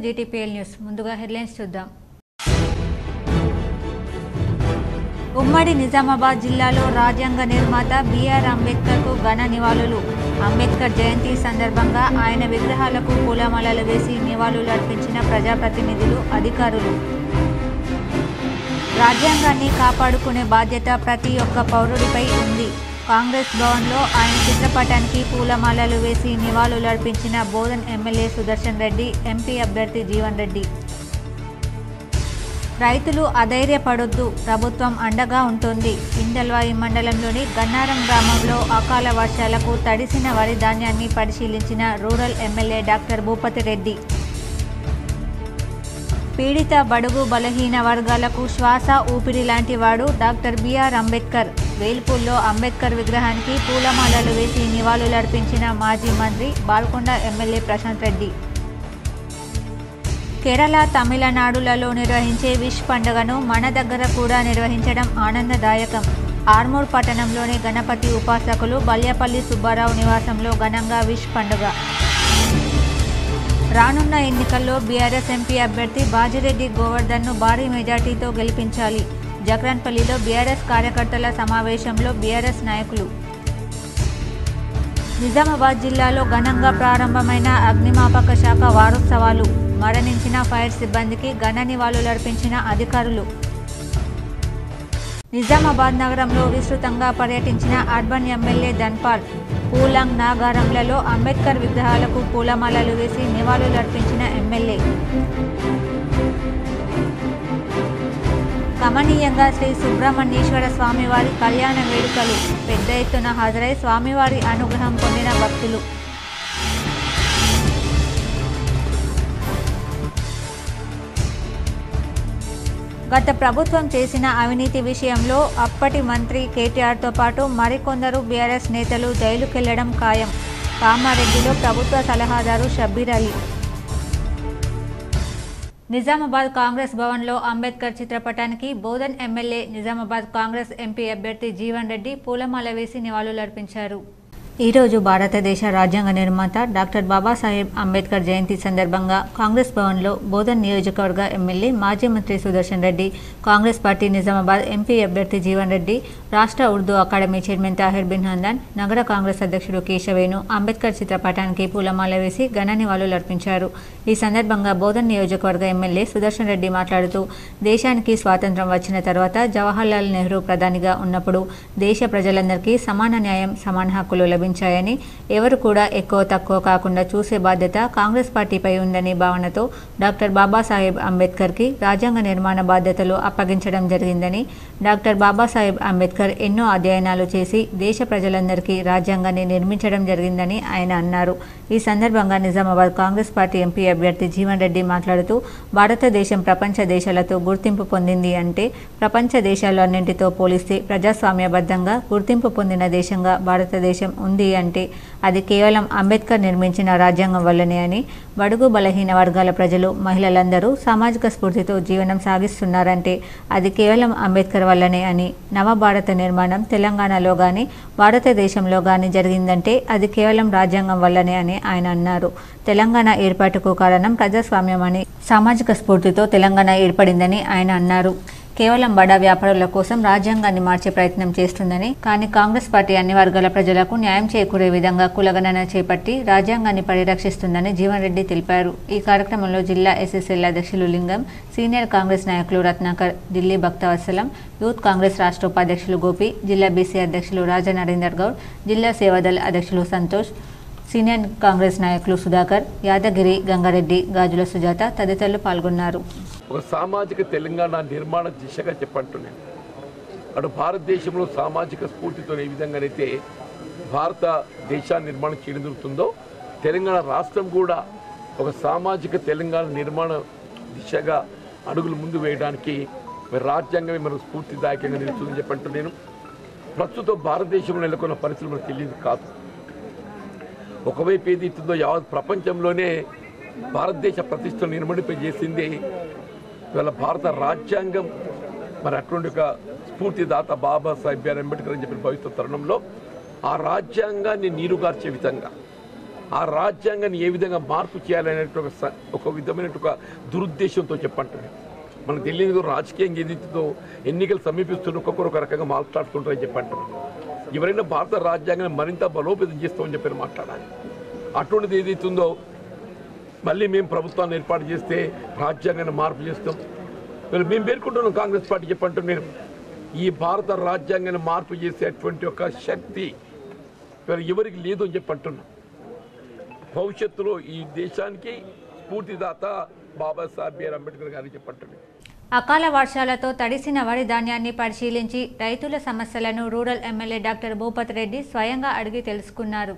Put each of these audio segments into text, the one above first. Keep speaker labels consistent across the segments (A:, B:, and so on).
A: GTPL news. ముందుగా headlines చూద్దాం. ఉమ్మడి నిజామాబాద్ జిల్లాలో రాజ్యాంగ నిర్మాత బిఆర్ అంబేద్కర్కు ఘన నివాళులు. అంబేద్కర్ జయంతి సందర్భంగా ఆయన విగ్రహాలకు పూలమాలలు వేసి నివాళులు అర్పించిన ప్రజాప్రతినిధులు, అధికారులు. రాజ్యాంగాన్ని కాపాడుకునే బాధ్యత ప్రతి ఒక్క పౌరుడిపై ఉంది. కాంగ్రెస్ భవన్లో ఆయన చిత్రపటానికి పూలమాలలు వేసి నివాళులు అర్పించిన బోధన్ ఎమ్మెల్యే సుదర్శన్ రెడ్డి, ఎంపీ అభ్యర్థి జీవన్ రెడ్డి. రైతులు అధైర్యపడొద్దు, ప్రభుత్వం అండగా ఉంటుంది. ఇందల్వాయి మండలంలోని గన్నారం గ్రామంలో అకాల వర్షాలకు తడిసిన వరి ధాన్యాన్ని పరిశీలించిన rural MLA doctor Bhupathi Reddy. పీడిత బడుగు బలహీన వర్గాలకు శ్వాస ఊపిరి లాంటి వాడు డాక్టర్ బిఆర్ అంబేద్కర్. వేల్పూర్లో అంబేద్కర్ విగ్రహానికి పూలమాలలు వేసి నివాళులర్పించిన మాజీ మంత్రి బాల్కొండ ఎమ్మెల్యే ప్రశాంత్ రెడ్డి. కేరళ, తమిళనాడులలో నిర్వహించే విష్ పండుగను మన దగ్గర కూడా నిర్వహించడం ఆనందదాయకం. ఆర్మూర్ పట్టణంలోని గణపతి ఉపాసకులు బల్యపల్లి సుబ్బారావు నివాసంలో ఘనంగా విష్ పండుగ. రానున్న ఎన్నికల్లో బీఆర్ఎస్ ఎంపీ అభ్యర్థి బాజిరెడ్డి గోవర్ధన్ను భారీ మెజార్టీతో గెలిపించాలి. జక్రాన్పల్లిలో బీఆర్ఎస్ కార్యకర్తల సమావేశంలో బీఆర్ఎస్ నాయకులు. నిజామాబాద్ జిల్లాలో ఘనంగా ప్రారంభమైన అగ్నిమాపక శాఖ వారోత్సవాలు. మరణించిన ఫైర్ సిబ్బందికి ఘన నివాళులర్పించిన అధికారులు. నిజామాబాద్ నగరంలో విస్తృతంగా పర్యటించిన అర్బన్ ఎమ్మెల్యే ధన్పాల్. పూలాంగ్, నాగారంలలో అంబేద్కర్ విగ్రహాలకు పూలమాలలు వేసి నివాళులర్పించిన ఎమ్మెల్యే. కమనీయంగా శ్రీ సుబ్రహ్మణ్యేశ్వర స్వామివారి కళ్యాణ వేడుకలు. పెద్ద ఎత్తున హాజరై స్వామివారి అనుగ్రహం పొందిన భక్తులు. గత ప్రభుత్వం చేసిన అవినీతి విషయంలో అప్పటి మంత్రి కేటీఆర్తో పాటు మరికొందరు బీఆర్ఎస్ నేతలు జైలుకెళ్లడం ఖాయం. కామారెడ్డిలో ప్రభుత్వ సలహాదారు షబ్బీర్ అలీ. నిజామాబాద్ కాంగ్రెస్ భవన్లో అంబేద్కర్ చిత్రపటానికి బోధన్ ఎమ్మెల్యే, నిజామాబాద్ కాంగ్రెస్ ఎంపీ అభ్యర్థి జీవన్ రెడ్డి పూలమాల వేసి నివాళులర్పించారు. ఈరోజు భారతదేశ రాజ్యాంగ నిర్మాత డాక్టర్ బాబాసాహెబ్ అంబేద్కర్ జయంతి సందర్భంగా కాంగ్రెస్ భవన్లో బోధన్ నియోజకవర్గ ఎమ్మెల్యే, మాజీ మంత్రి సుదర్శన్ రెడ్డి, కాంగ్రెస్ పార్టీ నిజామాబాద్ ఎంపీ అభ్యర్థి జీవన్ రెడ్డి, రాష్ట్ర ఉర్దూ అకాడమీ చైర్మన్ తాహిర్ బిన్ హందాన్, నగర కాంగ్రెస్ అధ్యక్షుడు కేశవేణు అంబేద్కర్ చిత్రపటానికి పూలమాల వేసి ఘన నివాళులర్పించారు. ఈ సందర్భంగా బోధన్ నియోజకవర్గ ఎమ్మెల్యే సుదర్శన్ రెడ్డి మాట్లాడుతూ, దేశానికి స్వాతంత్ర్యం వచ్చిన తర్వాత జవహర్లాల్ నెహ్రూ ప్రధానిగా ఉన్నప్పుడు దేశ ప్రజలందరికీ సమాన న్యాయం, సమాన హక్కులు లభించాయని, ఎవరు కూడా ఎక్కువ తక్కువ కాకుండా చూసే బాధ్యత కాంగ్రెస్ పార్టీపై ఉందని భావనతో డాక్టర్ బాబాసాహెబ్ అంబేద్కర్కి రాజ్యాంగ నిర్మాణ బాధ్యతలు అప్పగించడం జరిగిందని, డాక్టర్ బాబాసాహెబ్ అంబేద్కర్ ఎన్నో అధ్యయనాలు చేసి దేశ ప్రజలందరికీ రాజ్యాంగాన్ని నిర్మించడం జరిగిందని ఆయన అన్నారు. ఈ సందర్భంగా నిజామాబాద్ కాంగ్రెస్ పార్టీ ఎంపీ అభ్యర్థి జీవన్ రెడ్డి మాట్లాడుతూ, భారతదేశం ప్రపంచ దేశాలతో గుర్తింపు పొందింది అంటే ప్రపంచ దేశాలు అన్నింటితో పోలిస్తే ప్రజాస్వామ్యబద్ధంగా గుర్తింపు పొందిన దేశంగా భారతదేశం ఉంది అంటే అది కేవలం అంబేద్కర్ నిర్మించిన రాజ్యాంగం వల్లనే అని, బడుగు బలహీన వర్గాల ప్రజలు, మహిళలందరూ సామాజిక స్ఫూర్తితో జీవనం సాగిస్తున్నారంటే అది కేవలం అంబేద్కర్ వల్లనే అని, నవభారత నిర్మాణం తెలంగాణలో కానీ భారతదేశంలో కానీ జరిగిందంటే అది కేవలం రాజ్యాంగం వల్లనే అని ఆయన అన్నారు. తెలంగాణ ఏర్పాటుకు కారణం ప్రజాస్వామ్యం అని, సామాజిక స్ఫూర్తితో తెలంగాణ ఏర్పడిందని ఆయన అన్నారు. కేవలం బడా వ్యాపారుల కోసం రాజ్యాంగాన్ని మార్చే ప్రయత్నం చేస్తుందని, కానీ కాంగ్రెస్ పార్టీ అన్ని వర్గాల ప్రజలకు న్యాయం చేకూరే విధంగా కులగణన చేపట్టి రాజ్యాంగాన్ని పరిరక్షిస్తుందని జీవన్ రెడ్డి తెలిపారు. ఈ కార్యక్రమంలో జిల్లా ఎస్ఎస్ఎల్ అధ్యక్షులు లింగం, సీనియర్ కాంగ్రెస్ నాయకులు రత్నాకర్, ఢిల్లీ భక్తవత్సలం, యూత్ కాంగ్రెస్ రాష్ట్ర ఉపాధ్యక్షులు గోపి, జిల్లా బీసీ అధ్యక్షులు రాజా నరేందర్ గౌడ్, జిల్లా సేవాదళ్ అధ్యక్షులు సంతోష్, సీనియర్ కాంగ్రెస్ నాయకులు సుధాకర్, యాదగిరి, గంగారెడ్డి, గాజుల సుజాత తదితరులు పాల్గొన్నారు.
B: ఒక సామాజిక తెలంగాణ నిర్మాణ దిశగా చెప్పంటున్నాను. అటు భారతదేశంలో సామాజిక స్ఫూర్తితో ఏ విధంగానైతే భారతదేశాన్ని నిర్మాణం చేయడం జరుగుతుందో, తెలంగాణ రాష్ట్రం కూడా ఒక సామాజిక తెలంగాణ నిర్మాణ దిశగా అడుగులు ముందు వేయడానికి రాజ్యాంగమే మనకు స్ఫూర్తిదాయకంగా నిలుస్తుందని చెప్పంటూ నేను ప్రస్తుతం భారతదేశంలో నెలకొన్న పరిస్థితులు మనకు తెలియదు కాదు. ఒకవైపు ఏది ఇస్తుందో యావత్ ప్రపంచంలోనే భారతదేశ ప్రతిష్టను నిర్మణింప చేసింది ఇవాళ భారత రాజ్యాంగం. మరి అటువంటి ఒక స్ఫూర్తిదాత బాబాసాహెబ్ బిఆర్ అంబేద్కర్ అని చెప్పి భావిస్తున్న తరుణంలో ఆ రాజ్యాంగాన్ని నీరుగార్చే విధంగా ఆ రాజ్యాంగాన్ని ఏ విధంగా మార్పు చేయాలనే ఒక విధమైన ఒక దురుద్దేశంతో చెప్పంటున్నాను. మనకు తెలియదు రాజకీయంగా ఏదైతుందో ఎన్నికలు సమీపిస్తున్న ఒక్కొక్కరు ఒక రకంగా మాట్లాడుతుంటారని చెప్పంటున్నాను. ఎవరైనా భారత రాజ్యాంగాన్ని మరింత బలోపేతం చేస్తామని చెప్పి మాట్లాడాలి. అటువంటిది ఏదైతుందో మళ్ళీ మేము ప్రభుత్వాన్ని ఏర్పాటు చేస్తే రాజ్యాంగాన్ని మార్పు చేస్తాం. మేము పేర్కొంటున్నాం కాంగ్రెస్ పార్టీ చెప్పంటున్నాను. ఈ భారత రాజ్యాంగాన్ని మార్పు చేసేటువంటి ఒక శక్తి ఎవరికి లేదు అని చెప్పంటున్నాం. భవిష్యత్తులో ఈ దేశానికి స్ఫూర్తిదాత బాబాసాహెబ్ బిఆర్ అంబేద్కర్ గారు చెప్పంటున్నాను.
A: అకాల వర్షాలతో తడిసిన వరి ధాన్యాన్ని పరిశీలించి రైతుల సమస్యలను rural MLA doctor Bhupathi Reddy స్వయంగా అడిగి తెలుసుకున్నారు.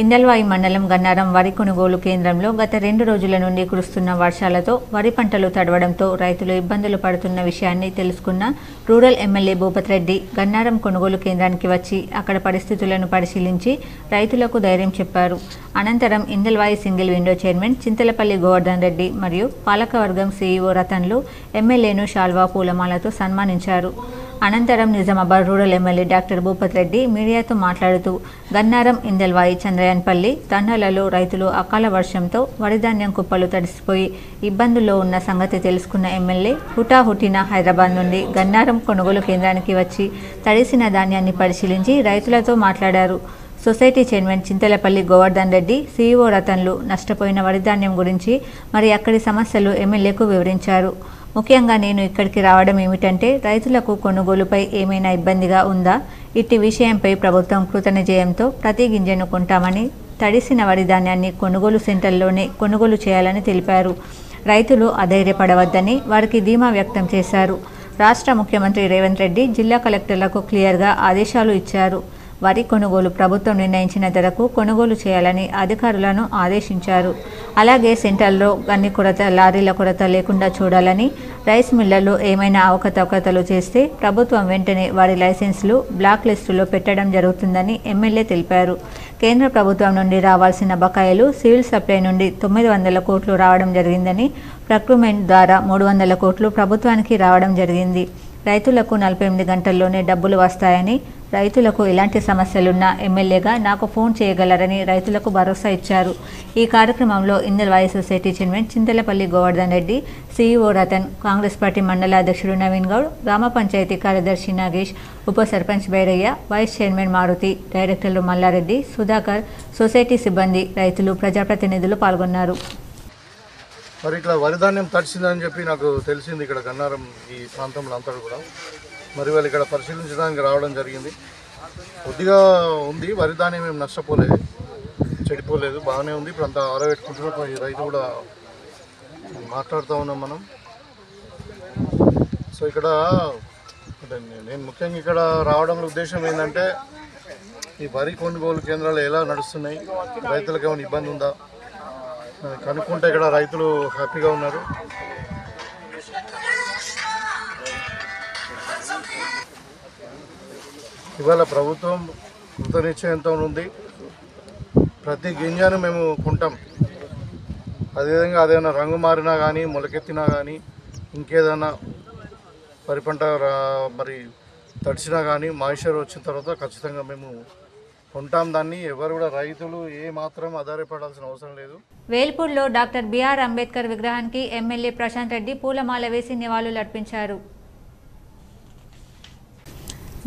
A: ఇందల్వాయి మండలం గన్నారం వరి కొనుగోలు కేంద్రంలో గత 2 రోజుల నుండి కురుస్తున్న వర్షాలతో వరి పంటలు తడవడంతో రైతులు ఇబ్బందులు పడుతున్న విషయాన్ని తెలుసుకున్న రూరల్ ఎమ్మెల్యే భూపతి రెడ్డి గన్నారం కొనుగోలు కేంద్రానికి వచ్చి అక్కడ పరిస్థితులను పరిశీలించి రైతులకు ధైర్యం చెప్పారు. అనంతరం Indalwai single window chairman Chintalapalli Govardhan Reddy మరియు పాలకవర్గం సీఈఓ రతన్లు ఎమ్మెల్యేను శాల్వా పూలమాలతో సన్మానించారు. అనంతరం Nizamabad rural MLA doctor Bhupathi Reddy మీడియాతో మాట్లాడుతూ గన్నారం ఇందల్వాయి చంద్రయాన్పల్లి తండాలలో రైతులు అకాల వర్షంతో వరిధాన్యం కుప్పలు తడిసిపోయి ఇబ్బందుల్లో ఉన్న సంగతి తెలుసుకున్న ఎమ్మెల్యే హుటాహుటిన హైదరాబాద్ నుండి గన్నారం కొనుగోలు కేంద్రానికి వచ్చి తడిసిన ధాన్యాన్ని పరిశీలించి రైతులతో మాట్లాడారు. Society chairman Chintalapalli Govardhan Reddy CEO రతన్లు నష్టపోయిన వరిధాన్యం గురించి మరి అక్కడి సమస్యలు ఎమ్మెల్యేకు వివరించారు. ముఖ్యంగా నేను ఇక్కడికి రావడం ఏమిటంటే రైతులకు కొనుగోలుపై ఏమైనా ఇబ్బందిగా ఉందా, ఇట్టి విషయంపై ప్రభుత్వం కృతనిశ్చయంతో ప్రతి గింజను కొంటామని తడిసిన వరి ధాన్యాన్ని కొనుగోలు సెంటర్లోనే కొనుగోలు చేయాలని తెలిపారు. రైతులు అధైర్యపడవద్దని వారికి ధీమా వ్యక్తం చేశారు. రాష్ట్ర ముఖ్యమంత్రి రేవంత్ రెడ్డి జిల్లా కలెక్టర్లకు క్లియర్గా ఆదేశాలు ఇచ్చారు. వరి కొనుగోలు ప్రభుత్వం నిర్ణయించిన ధరకు కొనుగోలు చేయాలని అధికారులను ఆదేశించారు. అలాగే సెంటర్లో గన్ని కొరత, లారీల కొరత లేకుండా చూడాలని, రైస్ మిల్లర్లు ఏమైనా అవకతవకలు చేస్తే ప్రభుత్వం వెంటనే వారి లైసెన్సులు బ్లాక్ లిస్టులో పెట్టడం జరుగుతుందని ఎమ్మెల్యే తెలిపారు. కేంద్ర ప్రభుత్వం నుండి రావాల్సిన బకాయిలు సివిల్ సప్లై నుండి 900 కోట్లు రావడం జరిగిందని, ప్రొక్యూర్మెంట్ ద్వారా 300 కోట్లు ప్రభుత్వానికి రావడం జరిగింది. రైతులకు 48 గంటల్లోనే డబ్బులు వస్తాయని, రైతులకు ఎలాంటి సమస్యలున్నా ఎమ్మెల్యేగా నాకు ఫోన్ చేయగలరని రైతులకు భరోసా ఇచ్చారు. ఈ కార్యక్రమంలో Indalwai society chairman Chintalapalli Govardhan Reddy, CEO Ratan, Congress party మండల అధ్యక్షుడు నవీన్ గౌడ్, గ్రామ పంచాయతీ కార్యదర్శి నాగేష్, ఉప సర్పంచ్ బైరయ్య, వైస్ చైర్మన్ మారుతి, డైరెక్టర్లు మల్లారెడ్డి, సుధాకర్, సొసైటీ సిబ్బంది, రైతులు, ప్రజాప్రతినిధులు పాల్గొన్నారు.
C: మరి ఇక్కడ వరిధాన్యం తడిసిందని చెప్పి నాకు తెలిసింది. ఇక్కడ గన్నారం ఈ ప్రాంతంలో అంతా కూడా మరి వాళ్ళు ఇక్కడ పరిశీలించడానికి రావడం జరిగింది. కొద్దిగా ఉంది, వరిధాన్యం ఏం నష్టపోలేదు, చెడిపోలేదు, బాగానే ఉంది. ఇప్పుడు అంతా ఆరబెట్టుకుంటున్నప్పుడు ఈ రైతు కూడా మాట్లాడుతూ ఉన్నాం మనం. సో ఇక్కడ నేను ముఖ్యంగా ఇక్కడ రావడంలో ఉద్దేశం ఏంటంటే ఈ వరి కొనుగోలు కేంద్రాలు ఎలా నడుస్తున్నాయి, రైతులకు ఏమైనా ఇబ్బంది ఉందా కనుక్కుంటే ఇక్కడ రైతులు హ్యాపీగా ఉన్నారు. ఇవాళ ప్రభుత్వం కృతనిశ్చయంతో ఉంది. ప్రతి గింజను మేము కొంటాం. అదేవిధంగా అదేమైనా రంగు మారినా కానీ, మొలకెత్తినా కానీ, ఇంకేదైనా వరి పంట మరి తడిచినా కానీ మాయిశ్చర్ వచ్చిన తర్వాత ఖచ్చితంగా మేము కొంటాం దాన్ని. ఎవరు కూడా రైతులు ఏ మాత్రం ఆధారపడాల్సిన అవసరం లేదు.
A: వేల్పూర్లో డాక్టర్ బిఆర్ అంబేద్కర్ విగ్రహానికి ఎమ్మెల్యే ప్రశాంత్ రెడ్డి పూలమాల వేసి నివాళులర్పించారు.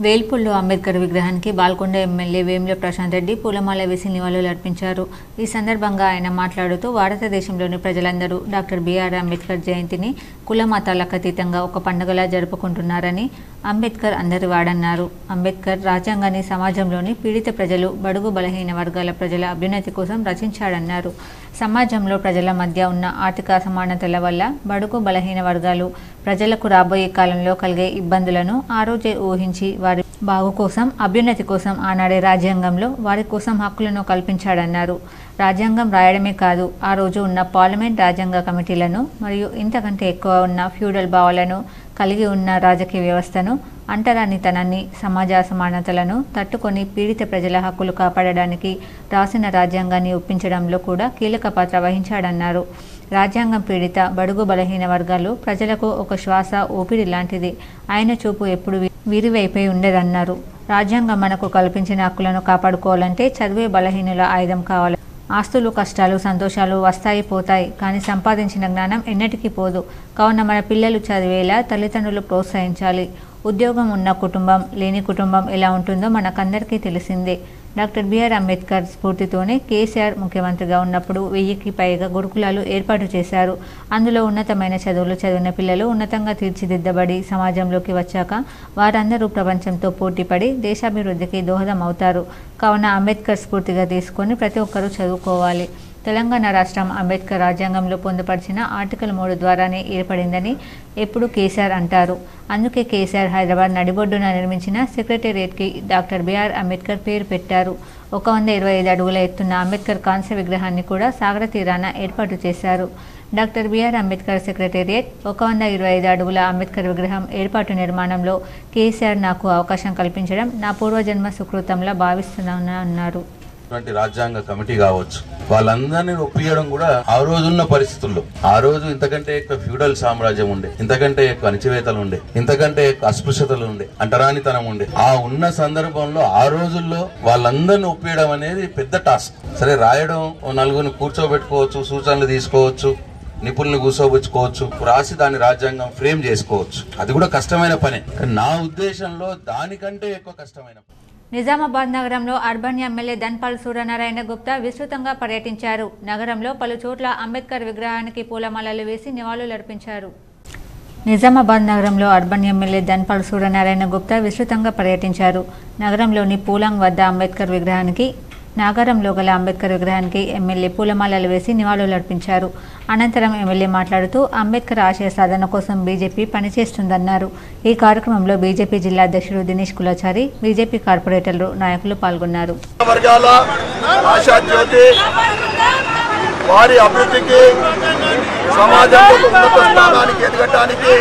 A: వేల్పూర్లో అంబేద్కర్ విగ్రహానికి బాల్కొండ ఎమ్మెల్యే వేముల ప్రశాంత్ రెడ్డి పూలమాల వేసి నివాళులర్పించారు. ఈ సందర్భంగా ఆయన మాట్లాడుతూ భారతదేశంలోని ప్రజలందరూ డాక్టర్ బిఆర్ అంబేద్కర్ జయంతిని కుల మతాలకు అతీతంగా ఒక పండుగలా జరుపుకుంటున్నారని, అంబేద్కర్ అందరి వాడన్నారు. అంబేద్కర్ రాజ్యాంగాన్ని సమాజంలోని పీడిత ప్రజలు, బడుగు బలహీన వర్గాల ప్రజల అభ్యున్నతి కోసం రచించాడన్నారు. సమాజంలో ప్రజల మధ్య ఉన్న ఆర్థిక అసమానతల వల్ల బడుగు బలహీన వర్గాలు ప్రజలకు రాబోయే కాలంలో కలిగే ఇబ్బందులను ఆ రోజే ఊహించి వారి బాగు కోసం, అభ్యున్నతి కోసం ఆనాడే రాజ్యాంగంలో వారి కోసం హక్కులను కల్పించాడన్నారు. రాజ్యాంగం రాయడమే కాదు, ఆ రోజు ఉన్న పార్లమెంట్ రాజ్యాంగ కమిటీలను మరియు ఇంతకంటే ఎక్కువ ఉన్న ఫ్యూడల్ భావాలను కలిగి ఉన్న రాజకీయ వ్యవస్థను, అంటరానితనాన్ని, సమాజ అసమానతలను తట్టుకొని పీడిత ప్రజల హక్కులు కాపాడడానికి రాసిన రాజ్యాంగాన్ని ఒప్పించడంలో కూడా కీలక పాత్ర వహించాడన్నారు. రాజ్యాంగం పీడిత, బడుగు బలహీన వర్గాలు ప్రజలకు ఒక శ్వాస, ఊపిరి లాంటిది. ఆయన చూపు ఎప్పుడు వీరివైపై ఉండేదన్నారు. రాజ్యాంగం మనకు కల్పించిన హక్కులను కాపాడుకోవాలంటే చదివే బలహీనుల ఆయుధం కావాలి. ఆస్తులు, కష్టాలు, సంతోషాలు వస్తాయి పోతాయి, కానీ సంపాదించిన జ్ఞానం ఎన్నటికీ పోదు. కావున మన పిల్లలు చదివేలా తల్లిదండ్రులు ప్రోత్సహించాలి. ఉద్యోగం ఉన్న కుటుంబం, లేని కుటుంబం ఎలా ఉంటుందో మనకందరికీ తెలిసిందే. డాక్టర్ బిఆర్ అంబేద్కర్ స్ఫూర్తితోనే కేసీఆర్ ముఖ్యమంత్రిగా ఉన్నప్పుడు 1000కి పైగా గురుకులాలు ఏర్పాటు చేశారు. అందులో ఉన్నతమైన చదువులు చదివిన పిల్లలు ఉన్నతంగా తీర్చిదిద్దబడి సమాజంలోకి వచ్చాక వారందరూ ప్రపంచంతో పోటీపడి దేశాభివృద్ధికి దోహదం అవుతారు. కావున అంబేద్కర్ స్ఫూర్తిగా తీసుకొని ప్రతి ఒక్కరూ చదువుకోవాలి. తెలంగాణ రాష్ట్రం అంబేద్కర్ రాజ్యాంగంలో పొందుపరిచిన ఆర్టికల్ 3 ద్వారానే ఏర్పడిందని ఎప్పుడు కేసీఆర్ అంటారు. అందుకే కేసీఆర్ హైదరాబాద్ నడిబొడ్డున నిర్మించిన సెక్రటేరియట్కి డాక్టర్ బిఆర్ అంబేద్కర్ పేరు పెట్టారు. 125 అడుగుల ఎత్తున్న అంబేద్కర్ కాంస్య విగ్రహాన్ని కూడా సాగర తీరాన ఏర్పాటు చేశారు. డాక్టర్ బిఆర్ అంబేద్కర్ సెక్రటేరియట్, 125 అడుగుల అంబేద్కర్ విగ్రహం ఏర్పాటు నిర్మాణంలో కేసీఆర్ నాకు అవకాశం కల్పించడం నా పూర్వజన్మ సుకృతంలా భావిస్తున్నానన్నారు.
D: రాజ్యాంగ కమిటీ కావచ్చు, వాళ్ళందరినీ ఒప్పియడం కూడా ఆ రోజున్న పరిస్థితుల్లో, ఆ రోజు ఇంతకంటే ఎక్కువ ఫ్యూడల్ సామ్రాజ్యం ఉండే, ఇంతకంటే ఎక్కువ అణచివేతలు ఉండే, ఇంతకంటే ఎక్కువ అస్పృశ్యతలు ఉండే, అంటరానితనం ఉండే. ఆ ఉన్న సందర్భంలో ఆ రోజుల్లో వాళ్ళందరినీ ఒప్పియడం అనేది పెద్ద టాస్క్. సరే, రాయడం నలుగురిని కూర్చోబెట్టుకోవచ్చు, సూచనలు తీసుకోవచ్చు, నిపుణులు కూర్చోబుచ్చుకోవచ్చు, రాసి దాని రాజ్యాంగం ఫ్రేమ్ చేసుకోవచ్చు. అది కూడా కష్టమైన పనే. నా ఉద్దేశంలో దానికంటే ఎక్కువ కష్టమైన
A: నిజామాబాద్ నగరంలో అర్బన్ ఎమ్మెల్యే ధన్పాల్ సూర్యనారాయణ గుప్తా విస్తృతంగా పర్యటించారు. నగరంలో పలు చోట్ల అంబేద్కర్ విగ్రహానికి పూలమాలలు వేసి నివాళులర్పించారు. నిజామాబాద్ నగరంలో అర్బన్ ఎమ్మెల్యే ధన్పాల్ సూర్యనారాయణ గుప్తా విస్తృతంగా పర్యటించారు. నగరంలోని పూలాంగ్ వద్ద అంబేద్కర్ విగ్రహానికి నాగారంలో గల అంబేద్కర్ విగ్రహానికి ఎమ్మెల్యే పూలమాలలు వేసి నివాళులర్పించారు. అనంతరం ఎమ్మెల్యే మాట్లాడుతూ అంబేద్కర్ ఆశయ సాధన కోసం బీజేపీ పనిచేస్తుందన్నారు. ఈ కార్యక్రమంలో బీజేపీ జిల్లా అధ్యక్షుడు దినేష్ కులాచారి, బీజేపీ కార్పొరేటర్లు, నాయకులు పాల్గొన్నారు.
E: వారి అభివృద్ధికి, సమాజంలో ఉన్నత స్థానానికి ఎదగటానికి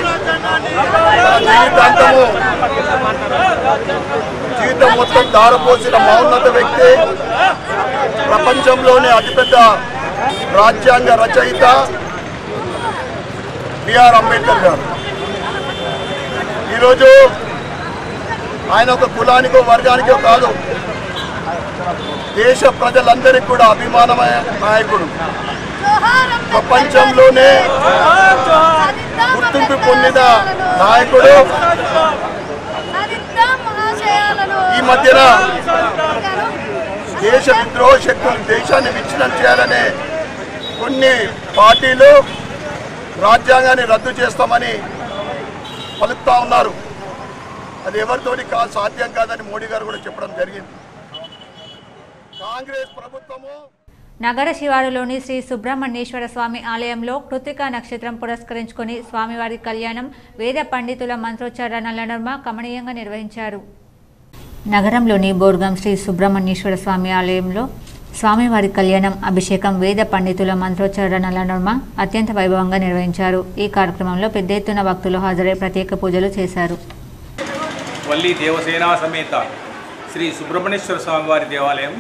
E: జీవితం మొత్తం దారపోసిన మహోన్నత వ్యక్తి, ప్రపంచంలోనే అతిపెద్ద రాజ్యాంగ రచయిత బిఆర్ అంబేద్కర్ గారు. ఈరోజు ఆయన ఒక కులానికో వర్గానికో కాదు, దేశ ప్రజలందరికీ కూడా అభిమానమైన నాయకుడు. ప్రపంచంలోనే గుర్తింపు పొందిన నాయకుడు. ఈ మధ్యన దేశ విద్రోహ శక్తులు దేశాన్ని విచ్ఛిన్నం చేయాలనే కొన్ని పార్టీలు రాజ్యాంగాన్ని రద్దు చేస్తామని పలుకుతా ఉన్నారు. అది ఎవరితోటి సాధ్యం కాదని మోడీ గారు కూడా చెప్పడం జరిగింది. కాంగ్రెస్ ప్రభుత్వము
A: నగర శివారులోని శ్రీ సుబ్రహ్మణ్యేశ్వర స్వామి ఆలయంలో కృత్తికా నక్షత్రం పురస్కరించుకొని స్వామివారి కళ్యాణం వేద పండితుల మంత్రోచ్చారణల నడుమ కమనీయంగా నిర్వహించారు. నగరంలోని బోర్గం శ్రీ సుబ్రహ్మణ్యేశ్వర స్వామి ఆలయంలో స్వామివారి కళ్యాణం, అభిషేకం వేద పండితుల మంత్రోచ్చారణల నడుమ అత్యంత వైభవంగా నిర్వహించారు. ఈ కార్యక్రమంలో పెద్ద ఎత్తున భక్తులు హాజరై ప్రత్యేక పూజలు చేశారు.
F: వల్లి దేవసేనా సమేత శ్రీ సుబ్రహ్మణ్యేశ్వర స్వామివారి దేవాలయం,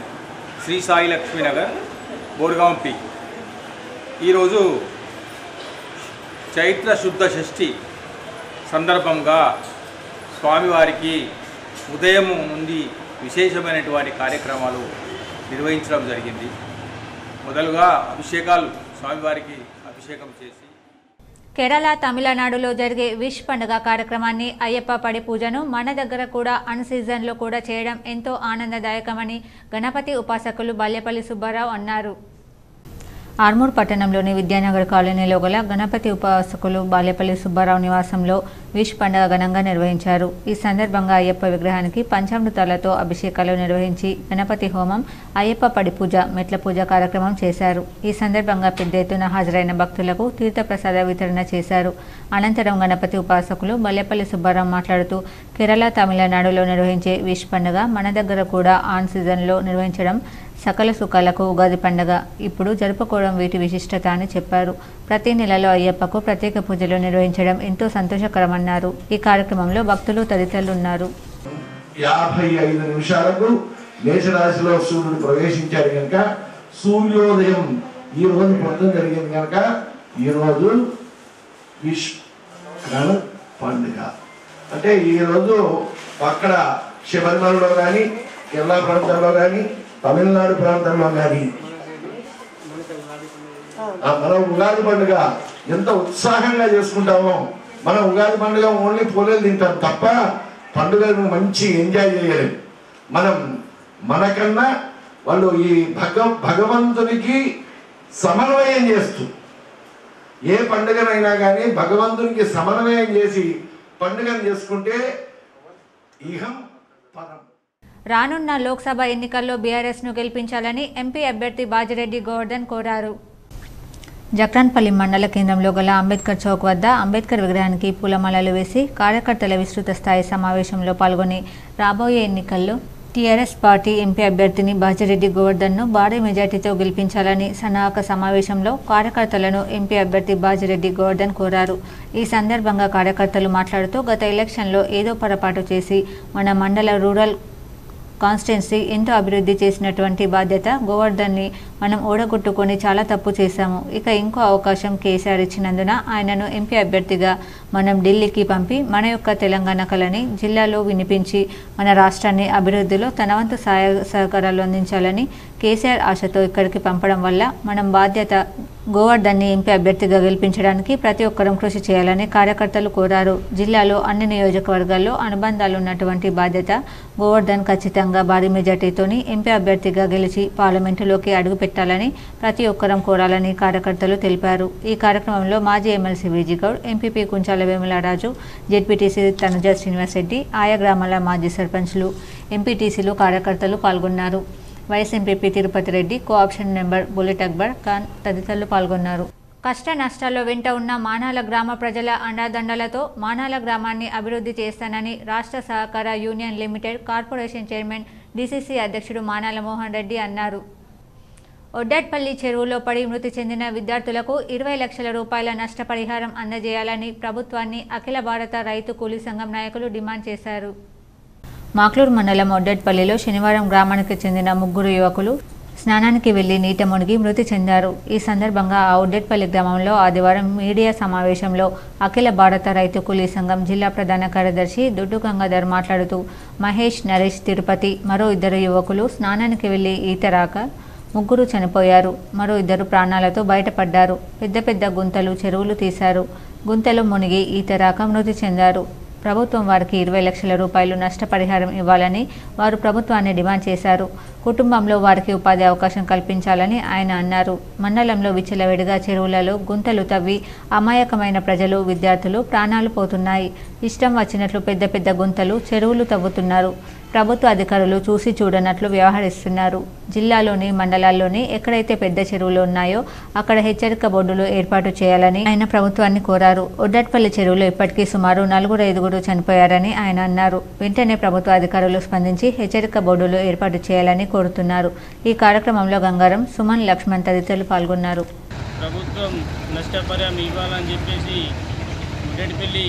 F: శ్రీ సాయి లక్ష్మీనగర్, బోర్గాం పి. ఈరోజు చైత్ర శుద్ధ షష్ఠి సందర్భంగా స్వామివారికి ఉదయం నుండి విశేషమైనటువంటి కార్యక్రమాలు నిర్వహించడం జరిగింది. మొదలుగా అభిషేకాలు, స్వామివారికి అభిషేకం చేసి
A: కేరళ, తమిళనాడులో జరిగే విష్ పండుగ కార్యక్రమాన్ని, అయ్యప్ప పడి పూజను మన దగ్గర కూడా అన్ సీజన్లో కూడా చేయడం ఎంతో ఆనందదాయకమని గణపతి ఉపాసకులు బాల్యపల్లి సుబ్బారావు అన్నారు. ఆర్మూర్ పట్టణంలోని విద్యానగర్ కాలనీలో గల గణపతి ఉపాసకులు బాల్యపల్లి సుబ్బారావు నివాసంలో విష్ పండుగ ఘనంగా నిర్వహించారు. ఈ సందర్భంగా అయ్యప్ప విగ్రహానికి పంచామృతాలతో అభిషేకాలు నిర్వహించి గణపతి హోమం, అయ్యప్ప పడి పూజ, మెట్ల పూజ కార్యక్రమం చేశారు. ఈ సందర్భంగా పెద్ద ఎత్తున హాజరైన భక్తులకు తీర్థప్రసాద వితరణ చేశారు. అనంతరం గణపతి ఉపాసకులు బాల్యపల్లి సుబ్బారావు మాట్లాడుతూ, కేరళ, తమిళనాడులో నిర్వహించే విష్ పండుగ మన దగ్గర కూడా ఆన్ సీజన్లో నిర్వహించడం సకల సుఖాలకు ఉగాది పండుగ ఇప్పుడు జరుపుకోవడం వీటి విశిష్టత అని చెప్పారు. ప్రతి నెలలో అయ్యప్పకు ప్రత్యేక పూజలు నిర్వహించడం ఎంతో సంతోషకరమన్నారు. ఈ కార్యక్రమంలో భక్తులు తదితరులు ఉన్నారు.
G: 55 నిమిషాలకు మేషరాశిలో సూర్యుడు ప్రవేశించాడు కనుక సూర్యోదయం ఈ రోజు పొద్దున జరిగింది కనుక ఈరోజు విష్ణు పండుగ. అంటే ఈరోజు అక్కడ శబరిమలలో కానీ, కేరళ ప్రాంతంలో కానీ, తమిళనాడు ప్రాంతంలో కానీ మన ఉగాది పండుగ ఎంత ఉత్సాహంగా చేసుకుంటామో, మన ఉగాది పండుగ ఓన్లీ పోలేలు తింటాం తప్ప పండుగను మంచి ఎంజాయ్ చేయలేము. మనకన్నా వాళ్ళు ఈ భగవంతునికి సమన్వయం చేస్తూ ఏ పండుగనైనా కానీ భగవంతునికి సమన్వయం చేసి పండుగను చేసుకుంటే ఇహం పరం.
A: రానున్న లోక్సభ ఎన్నికల్లో బీఆర్ఎస్ను గెలిపించాలని ఎంపీ అభ్యర్థి బాజిరెడ్డి గోవర్ధన్ కోరారు. జక్రాన్పల్లి మండల కేంద్రంలో గల అంబేద్కర్ చౌక్ వద్ద అంబేద్కర్ విగ్రహానికి పూలమాలలు వేసి కార్యకర్తల విస్తృత స్థాయి సమావేశంలో పాల్గొని రాబోయే ఎన్నికల్లో టీఆర్ఎస్ పార్టీ ఎంపీ అభ్యర్థిని బాజిరెడ్డి గోవర్ధన్ను భారీ మెజార్టీతో గెలిపించాలని సన్నాహక సమావేశంలో కార్యకర్తలను ఎంపీ అభ్యర్థి బాజిరెడ్డి గోవర్ధన్ కోరారు. ఈ సందర్భంగా కార్యకర్తలు మాట్లాడుతూ గత ఎలక్షన్లో ఏదో పొరపాటు చేసి మన మండల రూరల్ కాన్స్టిట్యున్సీ ఎంతో అభివృద్ధి చేసినటువంటి బాధ్యత గోవర్ధన్ని మనం ఓడగొట్టుకొని చాలా తప్పు చేశాము. ఇక ఇంకో అవకాశం కేసీఆర్ ఇచ్చినందున ఆయనను ఎంపీ అభ్యర్థిగా మనం ఢిల్లీకి పంపి మన యొక్క తెలంగాణ కళని జిల్లాలో వినిపించి మన రాష్ట్రాన్ని అభివృద్ధిలో తన వంతు సహకారాలు అందించాలని కేసీఆర్ ఆశతో ఇక్కడికి పంపడం వల్ల మనం బాధ్యత గోవర్ధన్ని ఎంపీ అభ్యర్థిగా గెలిపించడానికి ప్రతి ఒక్కరూ కృషి చేయాలని కార్యకర్తలు కోరారు. జిల్లాలో అన్ని నియోజకవర్గాల్లో అనుబంధాలు ఉన్నటువంటి బాధ్యత గోవర్ధన్ ఖచ్చితంగా భారీ మెజార్టీతోని ఎంపీ అభ్యర్థిగా గెలిచి పార్లమెంటులోకి అడుగుపెట్టాలని ప్రతి ఒక్కరం కోరాలని కార్యకర్తలు తెలిపారు. ఈ కార్యక్రమంలో మాజీ MLC Vijaya Goud, MPP Kunchala Vemula Raju, ZPTC Tanuja Srinivas Reddy, ఆయా గ్రామాల మాజీ సర్పంచ్లు, ఎంపీటీసీలు కార్యకర్తలు పాల్గొన్నారు. Vice MPP Tirupati Reddy, co-option member Bullet Akbar Khan తదితరులు పాల్గొన్నారు. కష్ట నష్టాల్లో వెంట ఉన్న మానాల గ్రామ ప్రజల అండదండలతో మానాల గ్రామాన్ని అభివృద్ధి చేస్తానని రాష్ట్ర సహకార union limited corporation chairman DCC అధ్యక్షుడు మానాల మోహన్ రెడ్డి అన్నారు. ఒడ్డట్పల్లి చెరువులో పడి మృతి చెందిన విద్యార్థులకు 20 లక్షల రూపాయల నష్టపరిహారం అందజేయాలని ప్రభుత్వాన్ని అఖిల భారత రైతు కూలీ సంఘం నాయకులు డిమాండ్ చేశారు. మాక్లూరు మండలం ఒడ్డట్పల్లిలో శనివారం గ్రామానికి చెందిన 3 యువకులు స్నానానికి వెళ్లి నీట మునిగి మృతి చెందారు. ఈ సందర్భంగా ఆ ఒడ్డట్పల్లి గ్రామంలో ఆదివారం మీడియా సమావేశంలో అఖిల భారత రైతు కూలీ సంఘం జిల్లా ప్రధాన కార్యదర్శి దుడ్డు గంగాధర్ మాట్లాడుతూ మహేష్, నరేష్, తిరుపతి మరో 2 యువకులు స్నానానికి వెళ్లి ఈత రాక 3 చనిపోయారు. మరో 2 ప్రాణాలతో బయటపడ్డారు. పెద్ద గుంతలు, చెరువులు తీశారు. గుంతలు మునిగి ఈత రాక మృతి చెందారు. ప్రభుత్వం వారికి 20 లక్షల రూపాయలు నష్టపరిహారం ఇవ్వాలని వారు ప్రభుత్వాన్ని డిమాండ్ చేశారు. కుటుంబంలో వారికి ఉపాధి అవకాశం కల్పించాలని ఆయన అన్నారు. మండలంలో విచ్చలవిడిగా చెరువులలో గుంతలు తవ్వి అమాయకమైన ప్రజలు, విద్యార్థులు ప్రాణాలు పోతున్నాయి. ఇష్టం వచ్చినట్లు పెద్ద గుంతలు, చెరువులు తవ్వుతున్నారు. ప్రభుత్వ అధికారులు చూసి చూడనట్లు వ్యవహరిస్తున్నారు. జిల్లాలోని మండలాల్లోని ఎక్కడైతే పెద్ద చెరువులు ఉన్నాయో అక్కడ హెచ్చరిక బోర్డులు ఏర్పాటు చేయాలని ఆయన ప్రభుత్వాన్ని కోరారు. ఒడ్డట్పల్లి చెరువులో ఇప్పటికీ సుమారు 4-5 చనిపోయారని ఆయన అన్నారు. వెంటనే ప్రభుత్వ అధికారులు స్పందించి హెచ్చరిక బోర్డులు ఏర్పాటు చేయాలని కోరుతున్నారు. ఈ కార్యక్రమంలో గంగారం, సుమన్, లక్ష్మణ్ తదితరులు పాల్గొన్నారు.
H: ప్రభుత్వం నష్టపరిహారం ఇవ్వాలని చెప్పేసి ఒడ్డట్పల్లి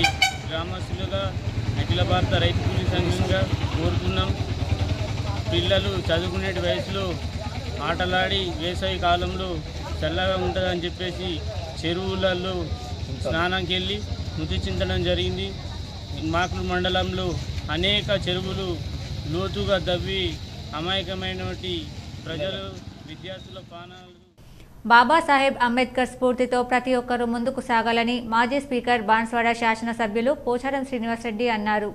H: గ్రామస్తులుగా అఖిల భారత రైతు కూలీ సంఘంగా కోరుతున్నాం. పిల్లలు చదువుకునే వయసులో ఆటలాడి వేసవి కాలంలో చల్లగా ఉంటుందని చెప్పేసి చెరువులలో స్నానానికి వెళ్ళి మృతి చెందడం జరిగింది. మాక్లూరు మండలంలో అనేక చెరువులు లోతుగా దవ్వి అమాయకమైనటువంటి ప్రజలు, విద్యార్థుల ప్రాణాలు.
A: బాబాసాహెబ్ అంబేద్కర్ స్ఫూర్తితో ప్రతి ఒక్కరూ ముందుకు సాగాలని మాజీ స్పీకర్ బాన్స్వాడ శాసనసభ్యులు పోచారం శ్రీనివాసరెడ్డి అన్నారు.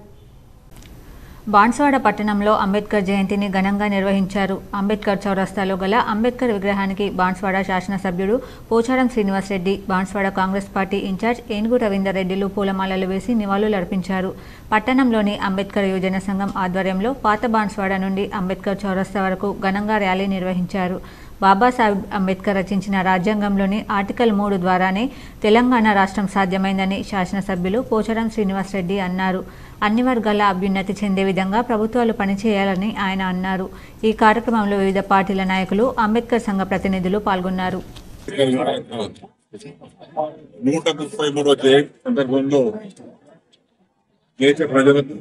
A: బాన్స్వాడ పట్టణంలో అంబేద్కర్ జయంతిని ఘనంగా నిర్వహించారు. అంబేద్కర్ చౌరస్తాలో గల అంబేద్కర్ విగ్రహానికి బాన్స్వాడ శాసనసభ్యుడు పోచారం శ్రీనివాసరెడ్డి, బాన్స్వాడ కాంగ్రెస్ పార్టీ ఇన్ఛార్జ్ ఏనుగు రవీందర్ రెడ్డిలు పూలమాలలు వేసి నివాళులర్పించారు. పట్టణంలోని అంబేద్కర్ యువజన సంఘం ఆధ్వర్యంలో పాత బాన్స్వాడ నుండి అంబేద్కర్ చౌరస్తా వరకు ఘనంగా ర్యాలీ నిర్వహించారు. బాబాసాహెబ్ అంబేద్కర్ రచించిన రాజ్యాంగంలోని ఆర్టికల్ 3 ద్వారానే తెలంగాణ రాష్ట్రం సాధ్యమైందని శాసనసభ్యులు పోచారం శ్రీనివాసరెడ్డి అన్నారు. అన్ని వర్గాల అభ్యున్నతి చెందే విధంగా ప్రభుత్వాలు పనిచేయాలని ఆయన అన్నారు. ఈ కార్యక్రమంలో వివిధ పార్టీల నాయకులు, అంబేద్కర్ సంఘ ప్రతినిధులు పాల్గొన్నారు.
I: 133వ జయంతి సందర్భంలో దేశ ప్రజలకు,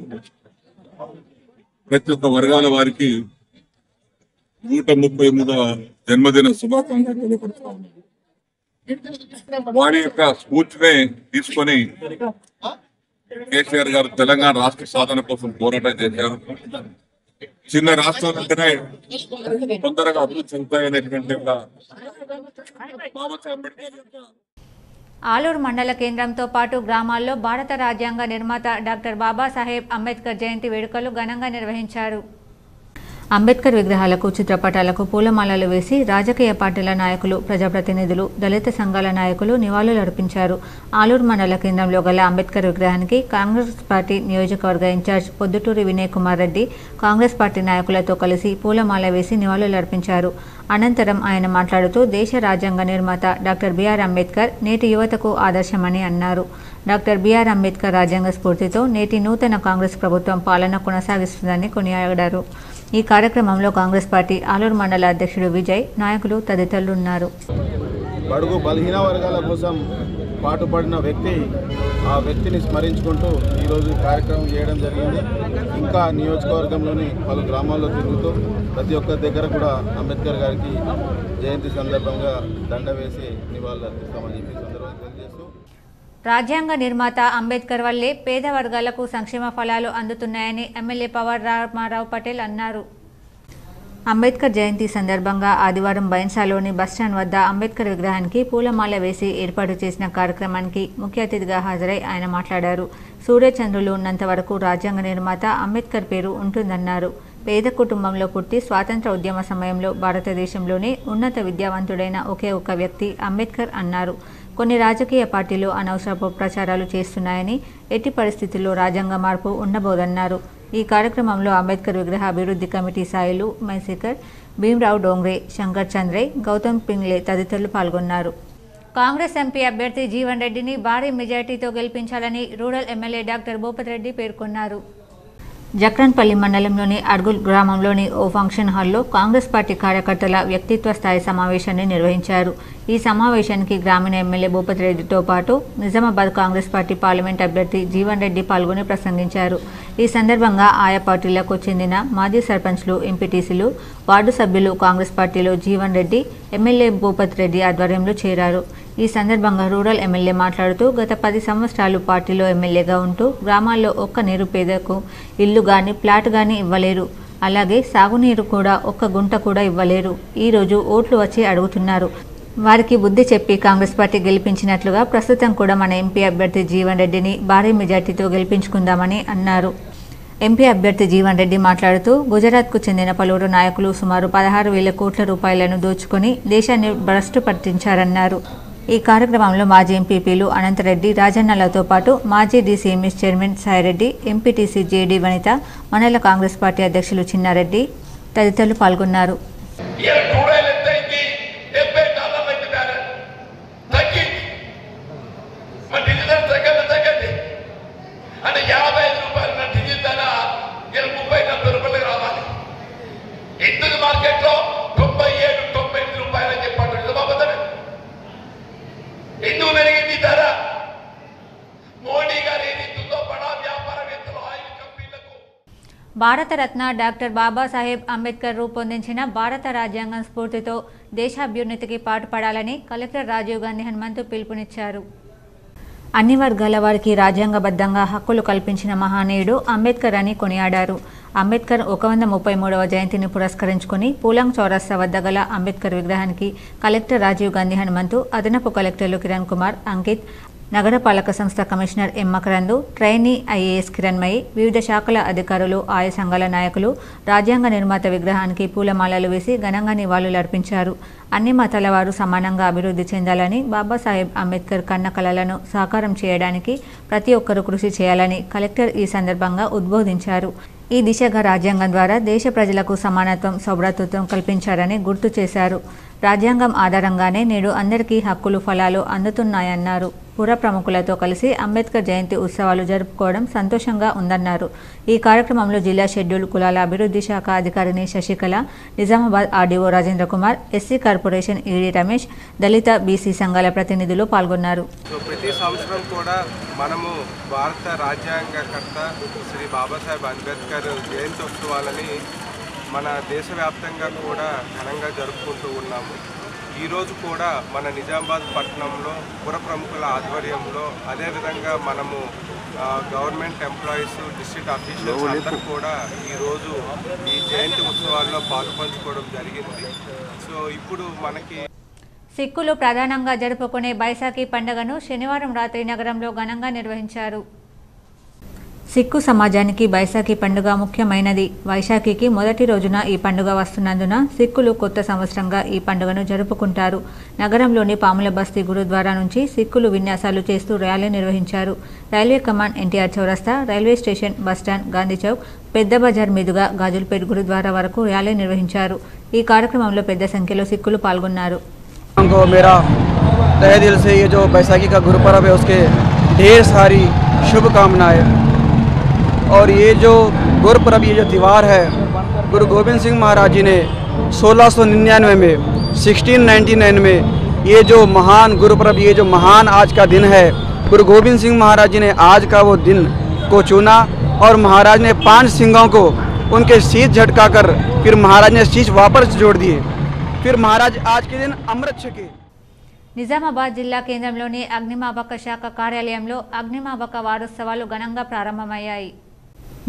I: ప్రతి ఒక్క వర్గాల వారికి 133వ జన్మదిన శుభాకాంక్షలు తెలియపరుస్తాను. వారి యొక్క స్ఫూర్తిని తీసుకొని కేసీఆర్ గారు తెలంగాణ రాష్ట్ర సాధన కోసం పోరాటం చేశారు. చిన్న రాష్ట్రాలు అంటేనే తొందరగా అభివృద్ధి చెందుతాయనేటువంటి బాబాసాహెబ్ అంబేద్కర్
A: ఆలూరు మండల కేంద్రంతో పాటు గ్రామాల్లో భారత రాజ్యాంగ నిర్మాత డాక్టర్ బాబాసాహెబ్ అంబేద్కర్ జయంతి వేడుకలు ఘనంగా నిర్వహించారు. అంబేద్కర్ విగ్రహాలకు, చిత్రపటాలకు పూలమాలలు వేసి రాజకీయ పార్టీల నాయకులు, ప్రజాప్రతినిధులు, దళిత సంఘాల నాయకులు నివాళులర్పించారు. ఆలూరు మండల కేంద్రంలో గల అంబేద్కర్ విగ్రహానికి కాంగ్రెస్ పార్టీ నియోజకవర్గ ఇన్ఛార్జ్ పొద్దుటూరి వినయ్ కుమార్ రెడ్డి కాంగ్రెస్ పార్టీ నాయకులతో కలిసి పూలమాల వేసి నివాళులర్పించారు. అనంతరం ఆయన మాట్లాడుతూ దేశ రాజ్యాంగ నిర్మాత డాక్టర్ బిఆర్ అంబేద్కర్ నేటి యువతకు ఆదర్శమని అన్నారు. డాక్టర్ బిఆర్ అంబేద్కర్ రాజ్యాంగ స్ఫూర్తితో నేటి నూతన కాంగ్రెస్ ప్రభుత్వం పాలన కొనసాగిస్తుందని కొనియాడారు. ఈ కార్యక్రమంలో కాంగ్రెస్ పార్టీ ఆలూరు మండల అధ్యక్షుడు విజయ్, నాయకులు తదితరులు ఉన్నారు.
J: బడుగు బలహీన వర్గాల కోసం పాటుపడిన వ్యక్తి, ఆ వ్యక్తిని స్మరించుకుంటూ ఈరోజు కార్యక్రమం చేయడం జరిగింది. ఇంకా నియోజకవర్గంలోని పలు గ్రామాల్లో తిరుగుతూ ప్రతి ఒక్క దగ్గర కూడా అంబేద్కర్ గారికి జయంతి సందర్భంగా దండ వేసి నివాళులు అర్పిస్తామని చెప్పి సందర్భంగా తెలియజేస్తూ
A: రాజ్యాంగ నిర్మాత అంబేద్కర్ వల్లే పేద వర్గాలకు సంక్షేమ ఫలాలు అందుతున్నాయని ఎమ్మెల్యే పవర్ రామారావు పటేల్ అన్నారు. అంబేద్కర్ జయంతి సందర్భంగా ఆదివారం బైన్సాలోని బస్టాండ్ వద్ద అంబేద్కర్ విగ్రహానికి పూలమాల వేసి ఏర్పాటు చేసిన కార్యక్రమానికి ముఖ్య అతిథిగా హాజరై ఆయన మాట్లాడారు. సూర్యచంద్రులు ఉన్నంత వరకు రాజ్యాంగ నిర్మాత అంబేద్కర్ పేరు ఉంటుందన్నారు. పేద కుటుంబంలో పుట్టి స్వాతంత్ర ఉద్యమ సమయంలో భారతదేశంలోనే ఉన్నత విద్యావంతుడైన ఒకే ఒక వ్యక్తి అంబేద్కర్ అన్నారు. కొన్ని రాజకీయ పార్టీలు అనవసరపు ప్రచారాలు చేస్తున్నాయని, ఎట్టి పరిస్థితుల్లో రాజ్యాంగ మార్పు ఉండబోదన్నారు. ఈ కార్యక్రమంలో అంబేద్కర్ విగ్రహ అభివృద్ధి కమిటీ సాయిలు మైసేకర్, భీమరావు డోంగ్రే, శంకర్ చంద్రే, గౌతమ్ పింగ్లే తదితరులు పాల్గొన్నారు. కాంగ్రెస్ ఎంపీ అభ్యర్థి జీవన్ రెడ్డిని భారీ మెజార్టీతో గెలిపించాలని rural MLA doctor Bhupathi Reddy పేర్కొన్నారు. జక్రన్పల్లి మండలంలోని అర్గుల్ గ్రామంలోని ఓ ఫంక్షన్ హాల్లో కాంగ్రెస్ పార్టీ కార్యకర్తల వ్యక్తిత్వ స్థాయి సమావేశాన్ని నిర్వహించారు. ఈ సమావేశానికి గ్రామీణ ఎమ్మెల్యే భూపతి రెడ్డితో పాటు నిజామాబాద్ కాంగ్రెస్ పార్టీ పార్లమెంట్ అభ్యర్థి జీవన్ రెడ్డి పాల్గొని ప్రసంగించారు. ఈ సందర్భంగా ఆయా పార్టీలకు చెందిన మాజీ సర్పంచ్లు, ఎంపీటీసీలు, వార్డు సభ్యులు కాంగ్రెస్ పార్టీలో జీవన్ రెడ్డి, ఎమ్మెల్యే భూపతి రెడ్డి ఆధ్వర్యంలో చేరారు. ఈ సందర్భంగా రూరల్ ఎమ్మెల్యే మాట్లాడుతూ గత 10 సంవత్సరాలు పార్టీలో ఎమ్మెల్యేగా ఉంటూ గ్రామాల్లో ఒక్క నిరుపేదకు ఇల్లు గాని, ప్లాట్ గాని ఇవ్వలేరు. అలాగే సాగునీరు కూడా ఒక్క గుంట కూడా ఇవ్వలేరు. ఈరోజు ఓట్లు వచ్చి అడుగుతున్నారు. వారికి బుద్ధి చెప్పి కాంగ్రెస్ పార్టీ గెలిపించినట్లుగా ప్రస్తుతం కూడా మన ఎంపీ అభ్యర్థి జీవన్ రెడ్డిని భారీ మెజార్టీతో గెలిపించుకుందామని అన్నారు. ఎంపీ అభ్యర్థి జీవన్ రెడ్డి మాట్లాడుతూ గుజరాత్కు చెందిన పలువురు నాయకులు సుమారు 16,000 కోట్ల రూపాయలను దోచుకుని దేశాన్ని భ్రష్టు పట్టించారన్నారు. ఈ కార్యక్రమంలో మాజీ ఎంపీపీలు అనంతరెడ్డి, రాజన్నలతో పాటు మాజీ DCMS chairman Sai Reddy, MPTC JD Vanitha, మండల కాంగ్రెస్ పార్టీ అధ్యక్షులు చిన్నారెడ్డి తదితరులు పాల్గొన్నారు. భారతరత్న డాక్టర్ బాబాసాహెబ్ అంబేద్కర్ రూపొందించిన భారత రాజ్యాంగం స్ఫూర్తితో దేశాభ్యున్నతికి పాటుపడాలని కలెక్టర్ రాజీవ్ గాంధీ హనుమంతు పిలుపునిచ్చారు. అన్ని వర్గాల వారికి రాజ్యాంగబద్ధంగా హక్కులు కల్పించిన మహానీయుడు అంబేద్కర్ అని కొనియాడారు. అంబేద్కర్ 133వ జయంతిని పురస్కరించుకుని పూలంగ్ చౌరస్తా వద్ద గల అంబేద్కర్ విగ్రహానికి కలెక్టర్ రాజీవ్ గాంధీ హనుమంతు, అదనపు కలెక్టర్లు కిరణ్ కుమార్, అంకిత్, నగరపాలక సంస్థ commissioner M Makarand, trainee IAS Kiranmayi, వివిధ శాఖల అధికారులు, ఆయా సంఘాల నాయకులు రాజ్యాంగ నిర్మాత విగ్రహానికి పూలమాలలు వేసి ఘనంగా నివాళులర్పించారు. అన్ని మతాల వారు సమానంగా అభివృద్ధి చెందాలని, బాబాసాహెబ్ అంబేద్కర్ కన్న కలలను సాకారం చేయడానికి ప్రతి ఒక్కరూ కృషి చేయాలని కలెక్టర్ ఈ సందర్భంగా ఉద్బోధించారు. ఈ దిశగా రాజ్యాంగం ద్వారా దేశ ప్రజలకు సమానత్వం, సౌభ్రాతృత్వం కల్పించారని గుర్తు చేశారు. రాజ్యాంగం ఆధారంగానే నేడు అందరికీ హక్కులు, ఫలాలు అందుతున్నాయన్నారు. పుర ప్రముఖులతో కలిసి అంబేద్కర్ జయంతి ఉత్సవాలు జరుపుకోవడం సంతోషంగా ఉందన్నారు. ఈ కార్యక్రమంలో జిల్లా షెడ్యూల్ కులాల అభివృద్ధి శాఖ అధికారిని Sasikala, Nizamabad RDO Rajendra Kumar, SC corporation ED Ramesh, దళిత బీసీ సంఘాల ప్రతినిధులు పాల్గొన్నారు.
K: ప్రతి సంవత్సరం కూడా మనము భారత రాజ్యాంగకర్త శ్రీ బాబాసాహెబ్ అంబేద్కర్ జయంతి ఉత్సవాలని మన దేశవ్యాప్తంగా కూడా ఘనంగా జరుపుకుంటూ ఉన్నాము. ఈరోజు కూడా మన నిజామాబాద్ పట్టణంలో పుర ప్రముఖుల ఆధ్వర్యంలో అదేవిధంగా మనము గవర్నమెంట్ ఎంప్లాయీస్ డిస్ట్రిక్ట్ అఫీషియల్స్ అందరూ కూడా ఈరోజు ఈ జయంతి ఉత్సవాల్లో పాల్పంచుకోవడం జరిగింది. సో ఇప్పుడు మనకి
A: సిక్కులు ప్రధానంగా జరుపుకునే బైసాఖి పండుగను శనివారం రాత్రి నగరంలో ఘనంగా నిర్వహించారు. సిక్కు సమాజానికి బైసాఖి పండుగ ముఖ్యమైనది. వైశాఖికి మొదటి రోజున ఈ పండుగ వస్తున్నందున సిక్కులు కొత్త సంవత్సరంగా ఈ పండుగను జరుపుకుంటారు. నగరంలోని పాముల బస్తీ గురుద్వారా నుంచి సిక్కులు విన్యాసాలు చేస్తూ ర్యాలీ నిర్వహించారు. రైల్వే కమాండ్, ఎన్టీఆర్ చౌరస్తా, railway station, bus stand, Gandhi Chowk, పెద్ద బజార్ మీదుగా గాజుల్పేట్ గురుద్వారా వరకు ర్యాలీ నిర్వహించారు. ఈ కార్యక్రమంలో పెద్ద సంఖ్యలో సిక్కులు పాల్గొన్నారు.
L: मेरा तहे दिल से ये जो बैसाखी का गुरुपर्व है उसके ढेर सारी शुभकामनाएं। और ये जो गुरुपर्व, ये जो त्यौहार है, गुरु गोविंद सिंह महाराज जी ने 1699 में 1699 में ये जो महान गुरुपर्व, ये जो महान आज का दिन है, गुरु गोविंद सिंह महाराज जी ने आज का वो दिन को चुना और महाराज ने 5 सिंहों को उनके शीश झटका कर फिर महाराज ने शीश वापस जोड़ दिए। फिर महाराज आज के दिन अमृत छके।
A: నిజామాబాద్ జిల్లా కేంద్రంలోని అగ్నిమాపక శాఖ కార్యాలయంలో అగ్నిమాపక వారోత్సవాలు ఘనంగా ప్రారంభమయ్యాయి.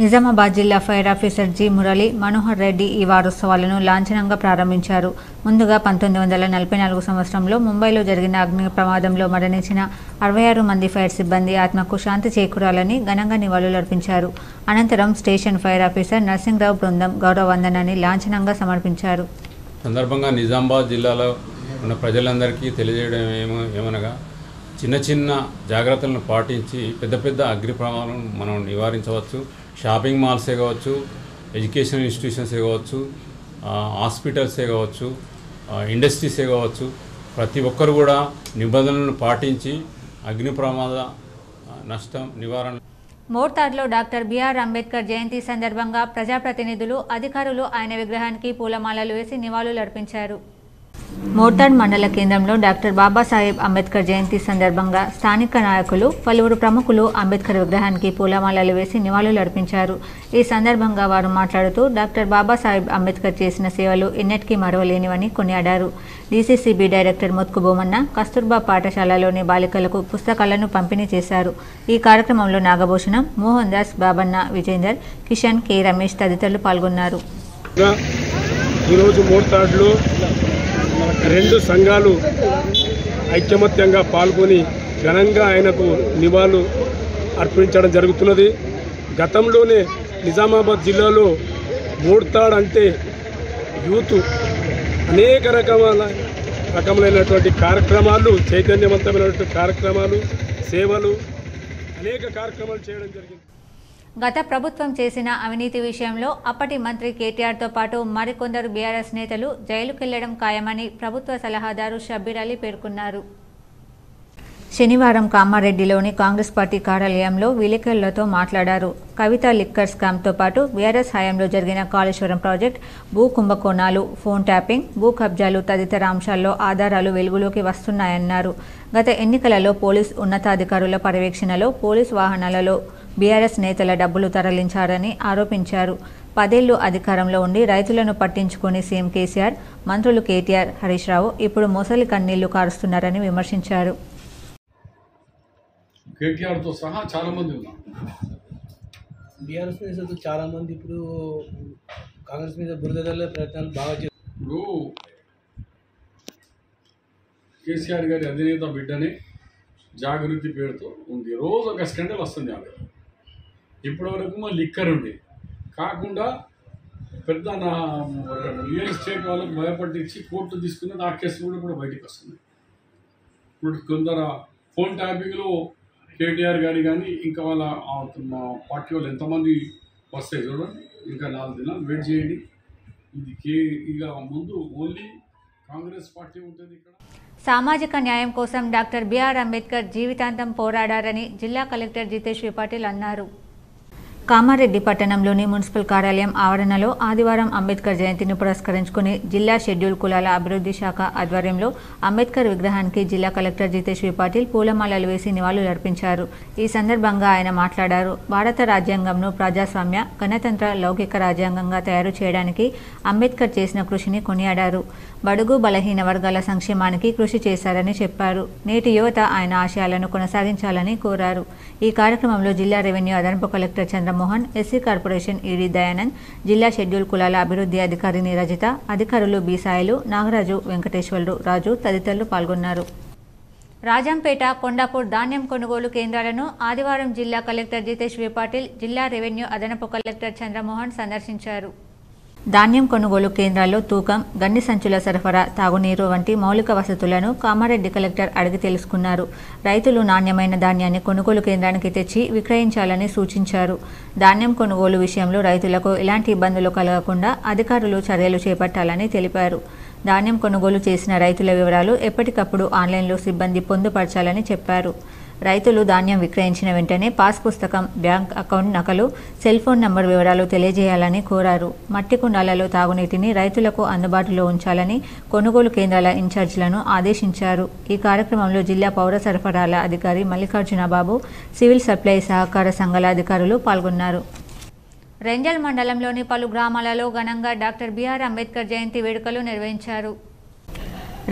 A: నిజామాబాద్ జిల్లా fire officer G Murali Manohar Reddy ఈ వారోత్సవాలను లాంఛనంగా ప్రారంభించారు. ముందుగా 1944 సంవత్సరంలో ముంబైలో జరిగిన అగ్ని ప్రమాదంలో మరణించిన 66 మంది ఫైర్ సిబ్బంది ఆత్మకు శాంతి చేకూరాలని ఘనంగా నివాళులర్పించారు. అనంతరం స్టేషన్ ఫైర్ ఆఫీసర్ నర్సింగ్రావు బృందం గౌరవ వందనాన్ని లాంఛనంగా సమర్పించారు.
M: సందర్భంగా నిజామాబాద్ జిల్లాలో ఉన్న ప్రజలందరికీ తెలియజేయడం ఏమనగా చిన్న చిన్న జాగ్రత్తలను పాటించి పెద్ద పెద్ద అగ్ని ప్రమాదాలను మనం నివారించవచ్చు. షాపింగ్ మాల్సే కావచ్చు, ఎడ్యుకేషన్ ఇన్స్టిట్యూషన్సే కావచ్చు, హాస్పిటల్సే కావచ్చు, ఇండస్ట్రీసే కావచ్చు, ప్రతి ఒక్కరు కూడా నిబంధనలను పాటించి అగ్ని ప్రమాద నష్టం నివారణ.
A: మోర్తాడ్లో డాక్టర్ బిఆర్ అంబేద్కర్ జయంతి సందర్భంగా ప్రజాప్రతినిధులు, అధికారులు ఆయన విగ్రహానికి పూలమాలలు వేసి నివాళులర్పించారు. మోర్తాడ్ మండల కేంద్రంలో డాక్టర్ బాబాసాహెబ్ అంబేద్కర్ జయంతి సందర్భంగా స్థానిక నాయకులు, పలువురు ప్రముఖులు అంబేద్కర్ విగ్రహానికి పూలమాలలు వేసి నివాళులర్పించారు. ఈ సందర్భంగా వారు మాట్లాడుతూ డాక్టర్ బాబాసాహెబ్ అంబేద్కర్ చేసిన సేవలు ఎన్నటికీ మరవలేనివని కొనియాడారు. డీసీసీబీ డైరెక్టర్ మోత్కు బొమ్మన్న కస్తూర్బా పాఠశాలలోని బాలికలకు పుస్తకాలను పంపిణీ చేశారు. ఈ కార్యక్రమంలో నాగభూషణం, మోహన్ దాస్, బాబన్న, విజేందర్, కిషన్, కె రమేష్ తదితరులు పాల్గొన్నారు.
N: ఈరోజు మోర్తాడ్లో 2 సంఘాలు ఐకమత్యంగా పాల్గొని ఘనంగా ఆయనకు నివాళులు అర్పించడం జరుగుతున్నది. గతంలోనే నిజామాబాద్ జిల్లాలో మోర్తాడ్ అంటే యూత్ అనేక రకములైనటువంటి కార్యక్రమాలు, చైతన్యవంతమైనటువంటి కార్యక్రమాలు, సేవలు, అనేక కార్యక్రమాలు చేయడం జరిగింది.
A: గత ప్రభుత్వం చేసిన అవినీతి విషయంలో అప్పటి మంత్రి కేటీఆర్తో పాటు మరికొందరు బీఆర్ఎస్ నేతలు జైలుకెళ్లడం ఖాయమని ప్రభుత్వ సలహాదారు షబ్బీర్ అలీ పేర్కొన్నారు. శనివారం కామారెడ్డిలోని కాంగ్రెస్ పార్టీ కార్యాలయంలో విలేకరులతో మాట్లాడారు. కవిత లిక్కర్ స్కామ్తో పాటు బీఆర్ఎస్ హయాంలో జరిగిన కాళేశ్వరం ప్రాజెక్ట్, భూ కుంభకోణాలు, ఫోన్ ట్యాపింగ్, భూ కబ్జాలు తదితర అంశాల్లో ఆధారాలు వెలుగులోకి వస్తున్నాయన్నారు. గత ఎన్నికలలో పోలీస్ ఉన్నతాధికారుల పర్యవేక్షణలో పోలీస్ వాహనాలలో బీఆర్ఎస్ నేతల డబ్బులు తరలించారని ఆరోపించారు. 10 ఏళ్లు అధికారంలో ఉండి రైతులను పట్టించుకుని సీఎం కేసీఆర్, మంత్రులు కేటీఆర్, హరీష్ రావు ఇప్పుడు మొసలి కన్నీళ్లు కారుస్తున్నారని విమర్శించారు.
O: కేటీఆర్తో సహా చాలా మంది ఉన్నారు.
P: బీఆర్ఎస్ నేతలు చాలా మంది ఇప్పుడు కాంగ్రెస్ మీద బురద జల్లే ప్రయత్నాలు బాగా చేస్తారు.
O: ఇప్పుడు కేసీఆర్ గారి అధినేత బిడ్డనే జాగృతి పేరుతో ఉంది. రోజు ఒక స్కాండల్ వస్తుంది. ఆమె ఇప్పటివరకు మా లిక్కర్ ఉండే కాకుండా పెద్ద నా రియల్ ఎస్టేట్ వాళ్ళకి భయపట్టించి కోర్టు తీసుకున్నది. ఆ కేసు కూడా ఇప్పుడు బయటికి వస్తుంది. ఇప్పుడు కొందరు ఫోన్ ట్యాపింగ్లో కేటీఆర్ గారి కానీ ఇంకా వాళ్ళ మా పార్టీ వాళ్ళు ఎంతమంది వస్తాయి చూడండి. ఇంకా 4 దినాలు వెయిట్ చేయండి. ఇది ఇక ముందు ఓన్లీ కాంగ్రెస్ పార్టీ ఉంటుంది. ఇక్కడ
A: సామాజిక న్యాయం కోసం డాక్టర్ బిఆర్ అంబేద్కర్ జీవితాంతం పోరాడారని జిల్లా కలెక్టర్ జితేష్ వి పాటిల్ అన్నారు. కామారెడ్డి పట్టణంలోని మున్సిపల్ కార్యాలయం ఆవరణలో ఆదివారం అంబేద్కర్ జయంతిని పురస్కరించుకుని జిల్లా షెడ్యూల్ కులాల అభివృద్ధి శాఖ ఆధ్వర్యంలో అంబేద్కర్ విగ్రహానికి జిల్లా కలెక్టర్ జితేష్ వి పాటిల్ పూలమాలలు వేసి నివాళులర్పించారు. ఈ సందర్భంగా ఆయన మాట్లాడారు. భారత రాజ్యాంగంను ప్రజాస్వామ్య, గణతంత్ర, లౌకిక రాజ్యాంగంగా తయారు చేయడానికి అంబేద్కర్ చేసిన కృషిని కొనియాడారు. బడుగు బలహీన వర్గాల సంక్షేమానికి కృషి చేశారని చెప్పారు. నేటి యువత ఆయన ఆశయాలను కొనసాగించాలని కోరారు. ఈ కార్యక్రమంలో జిల్లా రెవెన్యూ అదనపు collector Chandramohan, SC corporation ED Dayanand, జిల్లా షెడ్యూల్ కులాల అభివృద్ధి అధికారిని రజిత, అధికారులు బీసాయిలు, నాగరాజు, వెంకటేశ్వర్లు, రాజు తదితరులు పాల్గొన్నారు. రాజంపేట, కొండాపూర్ ధాన్యం కొనుగోలు కేంద్రాలను ఆదివారం జిల్లా కలెక్టర్ జితేష్ వి పాటిల్, జిల్లా రెవెన్యూ అదనపు కలెక్టర్ చంద్రమోహన్ సందర్శించారు. ధాన్యం కొనుగోలు కేంద్రాల్లో తూకం, గన్ని సంచుల సరఫరా, తాగునీరు వంటి మౌలిక వసతులను కామారెడ్డి కలెక్టర్ అడిగి తెలుసుకున్నారు. రైతులు నాణ్యమైన ధాన్యాన్ని కొనుగోలు కేంద్రానికి తెచ్చి విక్రయించాలని సూచించారు. ధాన్యం కొనుగోలు విషయంలో రైతులకు ఎలాంటి ఇబ్బందులు కలగకుండా అధికారులు చర్యలు చేపట్టాలని తెలిపారు. ధాన్యం కొనుగోలు చేసిన రైతుల వివరాలు ఎప్పటికప్పుడు ఆన్లైన్లో సిబ్బంది పొందుపరచాలని చెప్పారు. రైతులు ధాన్యం విక్రయించిన వెంటనే పాస్ పుస్తకం, బ్యాంక్ అకౌంట్ నకలు, సెల్ ఫోన్ నంబర్ వివరాలు తెలియజేయాలని కోరారు. మట్టి కుండాలలో తాగునీటిని రైతులకు అందుబాటులో ఉంచాలని కొనుగోలు కేంద్రాల ఇన్ఛార్జీలను ఆదేశించారు. ఈ కార్యక్రమంలో జిల్లా పౌర సరఫరాల అధికారి మల్లికార్జున బాబు, సివిల్ సప్లై సహకార సంఘాల అధికారులు పాల్గొన్నారు. రెంజల్ మండలంలోని పలు గ్రామాలలో ఘనంగా డాక్టర్ బిఆర్ అంబేద్కర్ జయంతి వేడుకలు నిర్వహించారు.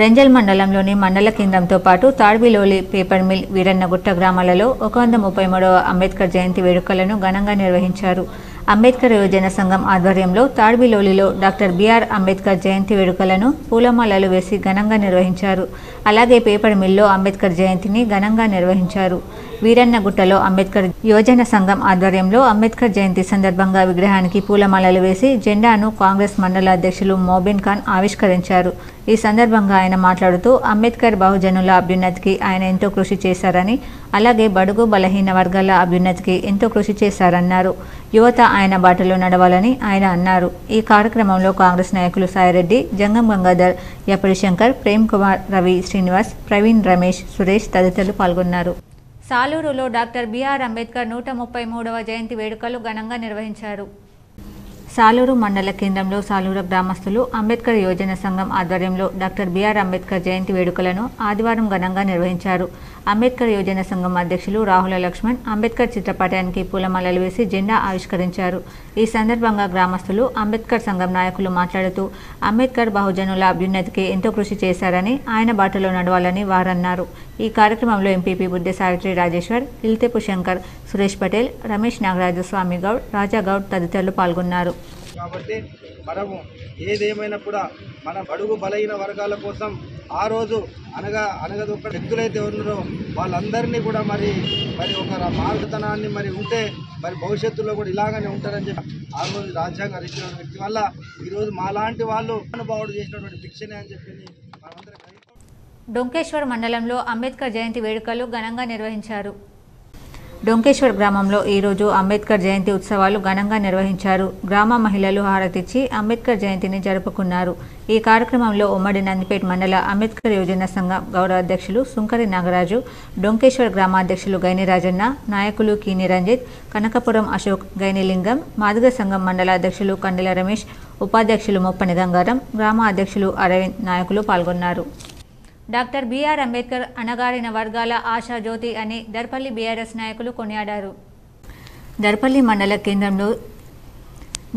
A: రెంజల్ మండలంలోని మండల కేంద్రంతో పాటు తాడ్బిలోలి, పేపర్ మిల్, వీరన్నగుట్ట గ్రామాలలో 133వ అంబేద్కర్ జయంతి వేడుకలను ఘనంగా నిర్వహించారు. అంబేద్కర్ యువజన సంఘం ఆధ్వర్యంలో తాడ్బిలోలిలో డాక్టర్ బిఆర్ అంబేద్కర్ జయంతి వేడుకలను పూలమాలలు వేసి ఘనంగా నిర్వహించారు. అలాగే పేపర్ మిల్లో అంబేద్కర్ జయంతిని ఘనంగా నిర్వహించారు. వీరన్నగుట్టలో అంబేద్కర్ యువజన సంఘం ఆధ్వర్యంలో అంబేద్కర్ జయంతి సందర్భంగా విగ్రహానికి పూలమాలలు వేసి జెండాను కాంగ్రెస్ మండల అధ్యక్షులు మోబిన్ ఖాన్ ఆవిష్కరించారు. ఈ సందర్భంగా ఆయన మాట్లాడుతూ అంబేద్కర్ బహుజనుల అభ్యున్నతికి ఆయన ఎంతో కృషి చేశారని, అలాగే బడుగు బలహీన వర్గాల అభ్యున్నతికి ఎంతో కృషి చేశారన్నారు. యువత ఆయన బాటలో నడవాలని ఆయన అన్నారు. ఈ కార్యక్రమంలో కాంగ్రెస్ నాయకులు సాయిరెడ్డి, జంగం గంగాధర్, యపడి శంకర్, ప్రేమ్ కుమార్, రవి, శ్రీనివాస్, ప్రవీణ్, రమేష్, సురేష్ తదితరులు పాల్గొన్నారు. సాలూరులో డాక్టర్ బిఆర్ అంబేద్కర్ 133వ జయంతి వేడుకలు ఘనంగా నిర్వహించారు. సాలూరు మండల కేంద్రంలో సాలూరు గ్రామస్తులు అంబేద్కర్ యువజన సంఘం ఆధ్వర్యంలో డాక్టర్ బిఆర్ అంబేద్కర్ జయంతి వేడుకలను ఆదివారం ఘనంగా నిర్వహించారు. అంబేద్కర్ యువజన సంఘం అధ్యక్షులు రాహుల లక్ష్మణ్ అంబేద్కర్ చిత్రపటానికి పూలమాలలు వేసి జెండా ఆవిష్కరించారు. ఈ సందర్భంగా గ్రామస్తులు, అంబేద్కర్ సంఘం నాయకులు మాట్లాడుతూ అంబేద్కర్ బహుజనుల అభ్యున్నతికి ఎంతో కృషి చేశారని, ఆయన బాటలో నడవాలని వారన్నారు. ఈ కార్యక్రమంలో ఎంపీపీ బుద్దె సావిత్రి రాజేశ్వర్, ఇల్తెపు శంకర్, సురేష్ పటేల్, రమేష్ నాగరాజు, స్వామి గౌడ్, రాజాగౌడ్ తదితరులు పాల్గొన్నారు.
Q: కాబట్టి మనము ఏదేమైనా కూడా మన బడుగు బలహీన వర్గాల కోసం ఆ రోజు అనగదొక్క వ్యక్తులైతే ఉన్నారో వాళ్ళందరినీ కూడా మరి ఒక మార్గతనాన్ని మరి ఉంటే మరి భవిష్యత్తులో కూడా ఇలాగనే ఉంటారని చెప్పి ఆ రోజు రాజ్యాంగం ఇచ్చిన వ్యక్తి వల్ల ఈరోజు మాలాంటి వాళ్ళు అనుభవాడు చేసినటువంటి భిక్షనే అని చెప్పి మనమందరం.
A: డొంకేశ్వర్ మండలంలో అంబేద్కర్ జయంతి వేడుకలు ఘనంగా నిర్వహించారు. డొంకేశ్వర్ గ్రామంలో ఈరోజు అంబేద్కర్ జయంతి ఉత్సవాలు ఘనంగా నిర్వహించారు. గ్రామ మహిళలు హారతిచ్చి అంబేద్కర్ జయంతిని జరుపుకున్నారు. ఈ కార్యక్రమంలో ఉమ్మడి నందిపేట మండల అంబేద్కర్ యువజన సంఘం గౌరవ అధ్యక్షులు సుంకరి నాగరాజు, డొంకేశ్వర్ గ్రామాధ్యక్షులు గైని రాజన్న, నాయకులు కీని రంజిత్, కనకపురం అశోక్, గైని లింగం, మాదిగ సంఘం మండల అధ్యక్షులు కండెల రమేష్, ఉపాధ్యక్షులు మొప్పని గంగారం, గ్రామ అధ్యక్షులు అరవింద్ నాయకులు పాల్గొన్నారు. డాక్టర్ బిఆర్ అంబేద్కర్ అణగారిన వర్గాల ఆశాజ్యోతి అని దర్పల్లి బీఆర్ఎస్ నాయకులు కొనియాడారు. దర్పల్లి మండల కేంద్రంలో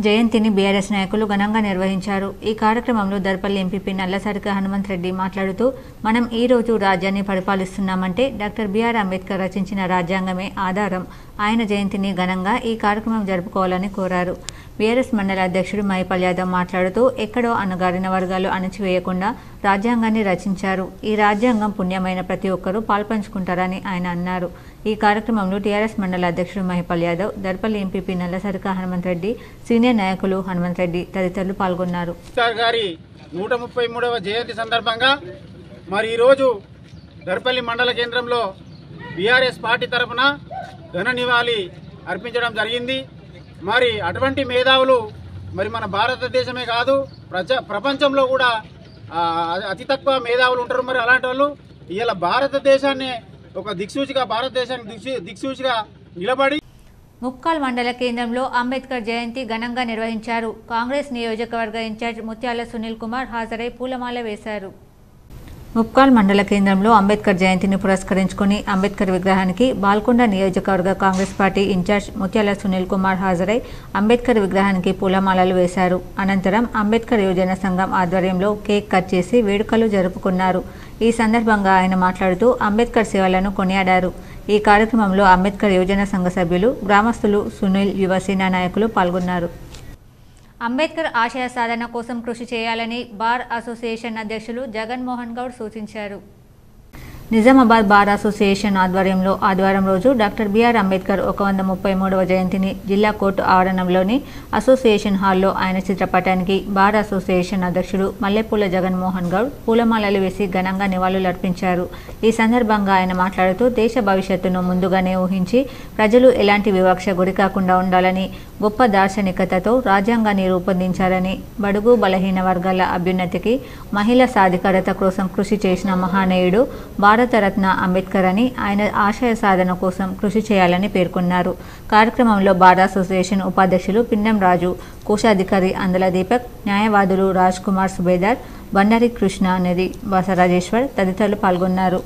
A: జయంతిని బీఆర్ఎస్ నాయకులు ఘనంగా నిర్వహించారు. ఈ కార్యక్రమంలో దర్పల్లి ఎంపీపీ నల్లసరిక హనుమంత్ రెడ్డి మాట్లాడుతూ, మనం ఈ రోజు రాజ్యాన్ని పరిపాలిస్తున్నామంటే డాక్టర్ బిఆర్ అంబేద్కర్ రచించిన రాజ్యాంగమే ఆధారం. ఆయన జయంతిని ఘనంగా ఈ కార్యక్రమం జరుపుకోవాలని కోరారు. బీఆర్ఎస్ మండల అధ్యక్షుడు మైపాల్ యాదవ్ మాట్లాడుతూ, ఎక్కడో అణగారిన వర్గాలు అణచివేయకుండా రాజ్యాంగాన్ని రచించారు. ఈ రాజ్యాంగం పుణ్యమైన ప్రతి ఒక్కరూ పాల్పంచుకుంటారని ఆయన అన్నారు. ఈ కార్యక్రమంలో టీఆర్ఎస్ మండల అధ్యక్షుడు మైపాల్ యాదవ్, దర్పల్లి ఎంపీపీ నల్లసరిక హనుమంత్ రెడ్డి, సీనియర్ నాయకులు హనుమంత్ రెడ్డి తదితరులు పాల్గొన్నారు.
R: గారి 133వ జయంతి సందర్భంగా మరి ఈరోజు దర్పల్లి మండల కేంద్రంలో బీఆర్ఎస్ పార్టీ తరఫున ఘన నివాళి అర్పించడం జరిగింది. మరి అటువంటి మేధావులు మరి మన భారతదేశమే కాదు ప్రపంచంలో కూడా అతి తక్కువ మేధావులు ఉంటారు. మరి అలాంటి వాళ్ళు ఇలా భారతదేశాన్ని ఒక భారతదేశానికి దిక్సూచిగా నిలబడి
A: ముప్కాల్ మండల కేంద్రంలో అంబేద్కర్ జయంతి ఘనంగా నిర్వహించారు. కాంగ్రెస్ నియోజకవర్గ ఇన్ఛార్జ్ ముత్యాల సునీల్ కుమార్ హాజరై పూలమాల వేశారు. ముప్కాల్ మండల కేంద్రంలో అంబేద్కర్ జయంతిని పురస్కరించుకుని అంబేద్కర్ విగ్రహానికి బాల్కొండ నియోజకవర్గ కాంగ్రెస్ పార్టీ ఇన్ఛార్జ్ ముత్యాల సునీల్ కుమార్ హాజరై అంబేద్కర్ విగ్రహానికి పూలమాలలు వేశారు. అనంతరం అంబేద్కర్ యువజన సంఘం ఆధ్వర్యంలో కేక్ కట్ చేసి వేడుకలు జరుపుకున్నారు. ఈ సందర్భంగా ఆయన మాట్లాడుతూ అంబేద్కర్ సేవలను కొనియాడారు. ఈ కార్యక్రమంలో అంబేద్కర్ యువజన సంఘ సభ్యులు, గ్రామస్తులు, సునీల్ యువసేన నాయకులు పాల్గొన్నారు. అంబేద్కర్ ఆశయ సాధన కోసం కృషి చేయాలని బార్ అసోసియేషన్ అధ్యక్షులు జగన్మోహన్ గౌడ్ సూచించారు. నిజామాబాద్ బార్ అసోసియేషన్ ఆధ్వర్యంలో ఆదివారం రోజు డాక్టర్ బిఆర్ అంబేద్కర్ 133వ జయంతిని జిల్లా కోర్టు ఆవరణంలోని అసోసియేషన్ హాల్లో ఆయన చిత్రపటానికి బార్ అసోసియేషన్ అధ్యక్షుడు మల్లెపూల జగన్మోహన్ గౌడ్ పూలమాలలు వేసి ఘనంగా నివాళులర్పించారు. ఈ సందర్భంగా ఆయన మాట్లాడుతూ దేశ భవిష్యత్తును ముందుగానే ఊహించి ప్రజలు ఎలాంటి వివక్ష గురికాకుండా ఉండాలని గొప్ప దార్శనికతతో రాజ్యాంగాన్ని రూపొందించారని, బడుగు బలహీన వర్గాల అభ్యున్నతికి, మహిళా సాధికారత కోసం కృషి చేసిన మహానీయుడు భారతరత్న అంబేద్కర్ అని, ఆయన ఆశయ సాధన కోసం కృషి చేయాలని పేర్కొన్నారు. కార్యక్రమంలో బార్ అసోసియేషన్ ఉపాధ్యక్షులు పిన్నం రాజు, కోశాధికారి అందల దీపక్, న్యాయవాదులు రాజ్ కుమార్ సుబేదార్, బండారి కృష్ణ, నిధి బసరాజేశ్వర్ తదితరులు పాల్గొన్నారు.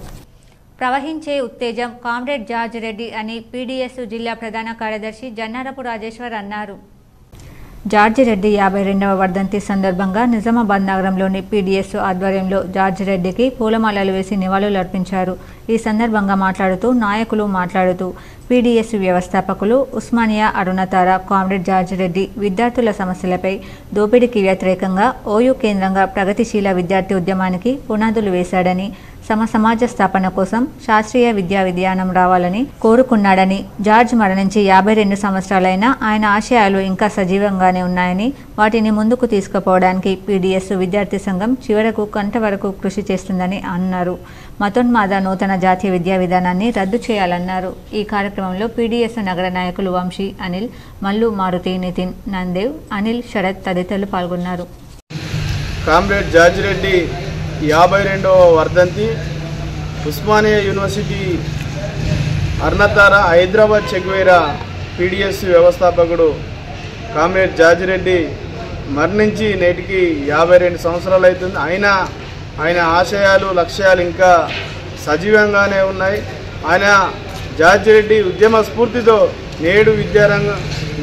A: ప్రవహించే ఉత్తేజం కామ్రేడ్ జార్జ్ రెడ్డి అని పీడీఎస్ జిల్లా ప్రధాన కార్యదర్శి జన్నారపు రాజేశ్వర్ అన్నారు. జార్జి రెడ్డి 52వ వర్ధంతి సందర్భంగా నిజామాబాద్ నగరంలోని పీడీఎస్ ఆధ్వర్యంలో జార్జి రెడ్డికి పూలమాలలు వేసి నివాళులర్పించారు. ఈ సందర్భంగా మాట్లాడుతూ పీడీఎస్ వ్యవస్థాపకులు ఉస్మానియా అరుణతార కామ్రేడ్ జార్జి రెడ్డి విద్యార్థుల సమస్యలపై దోపిడీకి వ్యతిరేకంగా ఓయూ కేంద్రంగా ప్రగతిశీల విద్యార్థి ఉద్యమానికి పునాదులు వేశాడని, సమాజ స్థాపన కోసం శాస్త్రీయ విద్యా విధానం రావాలని కోరుకున్నాడని, జార్జ్ మరణించి 52 సంవత్సరాలైనా ఆయన ఆశయాలు ఇంకా సజీవంగానే ఉన్నాయని, వాటిని ముందుకు తీసుకుపోవడానికి పీడీఎస్ విద్యార్థి సంఘం చివరకు కంట వరకు కృషి చేస్తుందని అన్నారు. మతోన్మాద నూతన జాతీయ విద్యా విధానాన్ని రద్దు చేయాలన్నారు. ఈ కార్యక్రమంలో పీడీఎస్ నగర నాయకులు వంశీ, అనిల్, మల్లు, మారుతి, నితిన్, నందేవ్, అనిల్, శరత్ తదితరులు పాల్గొన్నారు.
J: కామ్రేడ్ జార్జ్ రెడ్డి 52వ వర్ధంతి ఉస్మానియా యూనివర్సిటీ అరుణతార హైదరాబాద్ చెగ్వేరా పీడీఎస్ వ్యవస్థాపకుడు కామ్రేడ్ జార్జ్ రెడ్డి మరణించి నేటికి 52 సంవత్సరాలు అవుతుంది. ఆయన ఆశయాలు, లక్ష్యాలు ఇంకా సజీవంగానే ఉన్నాయి. ఆయన జార్జ్ రెడ్డి ఉద్యమ స్ఫూర్తితో నేడు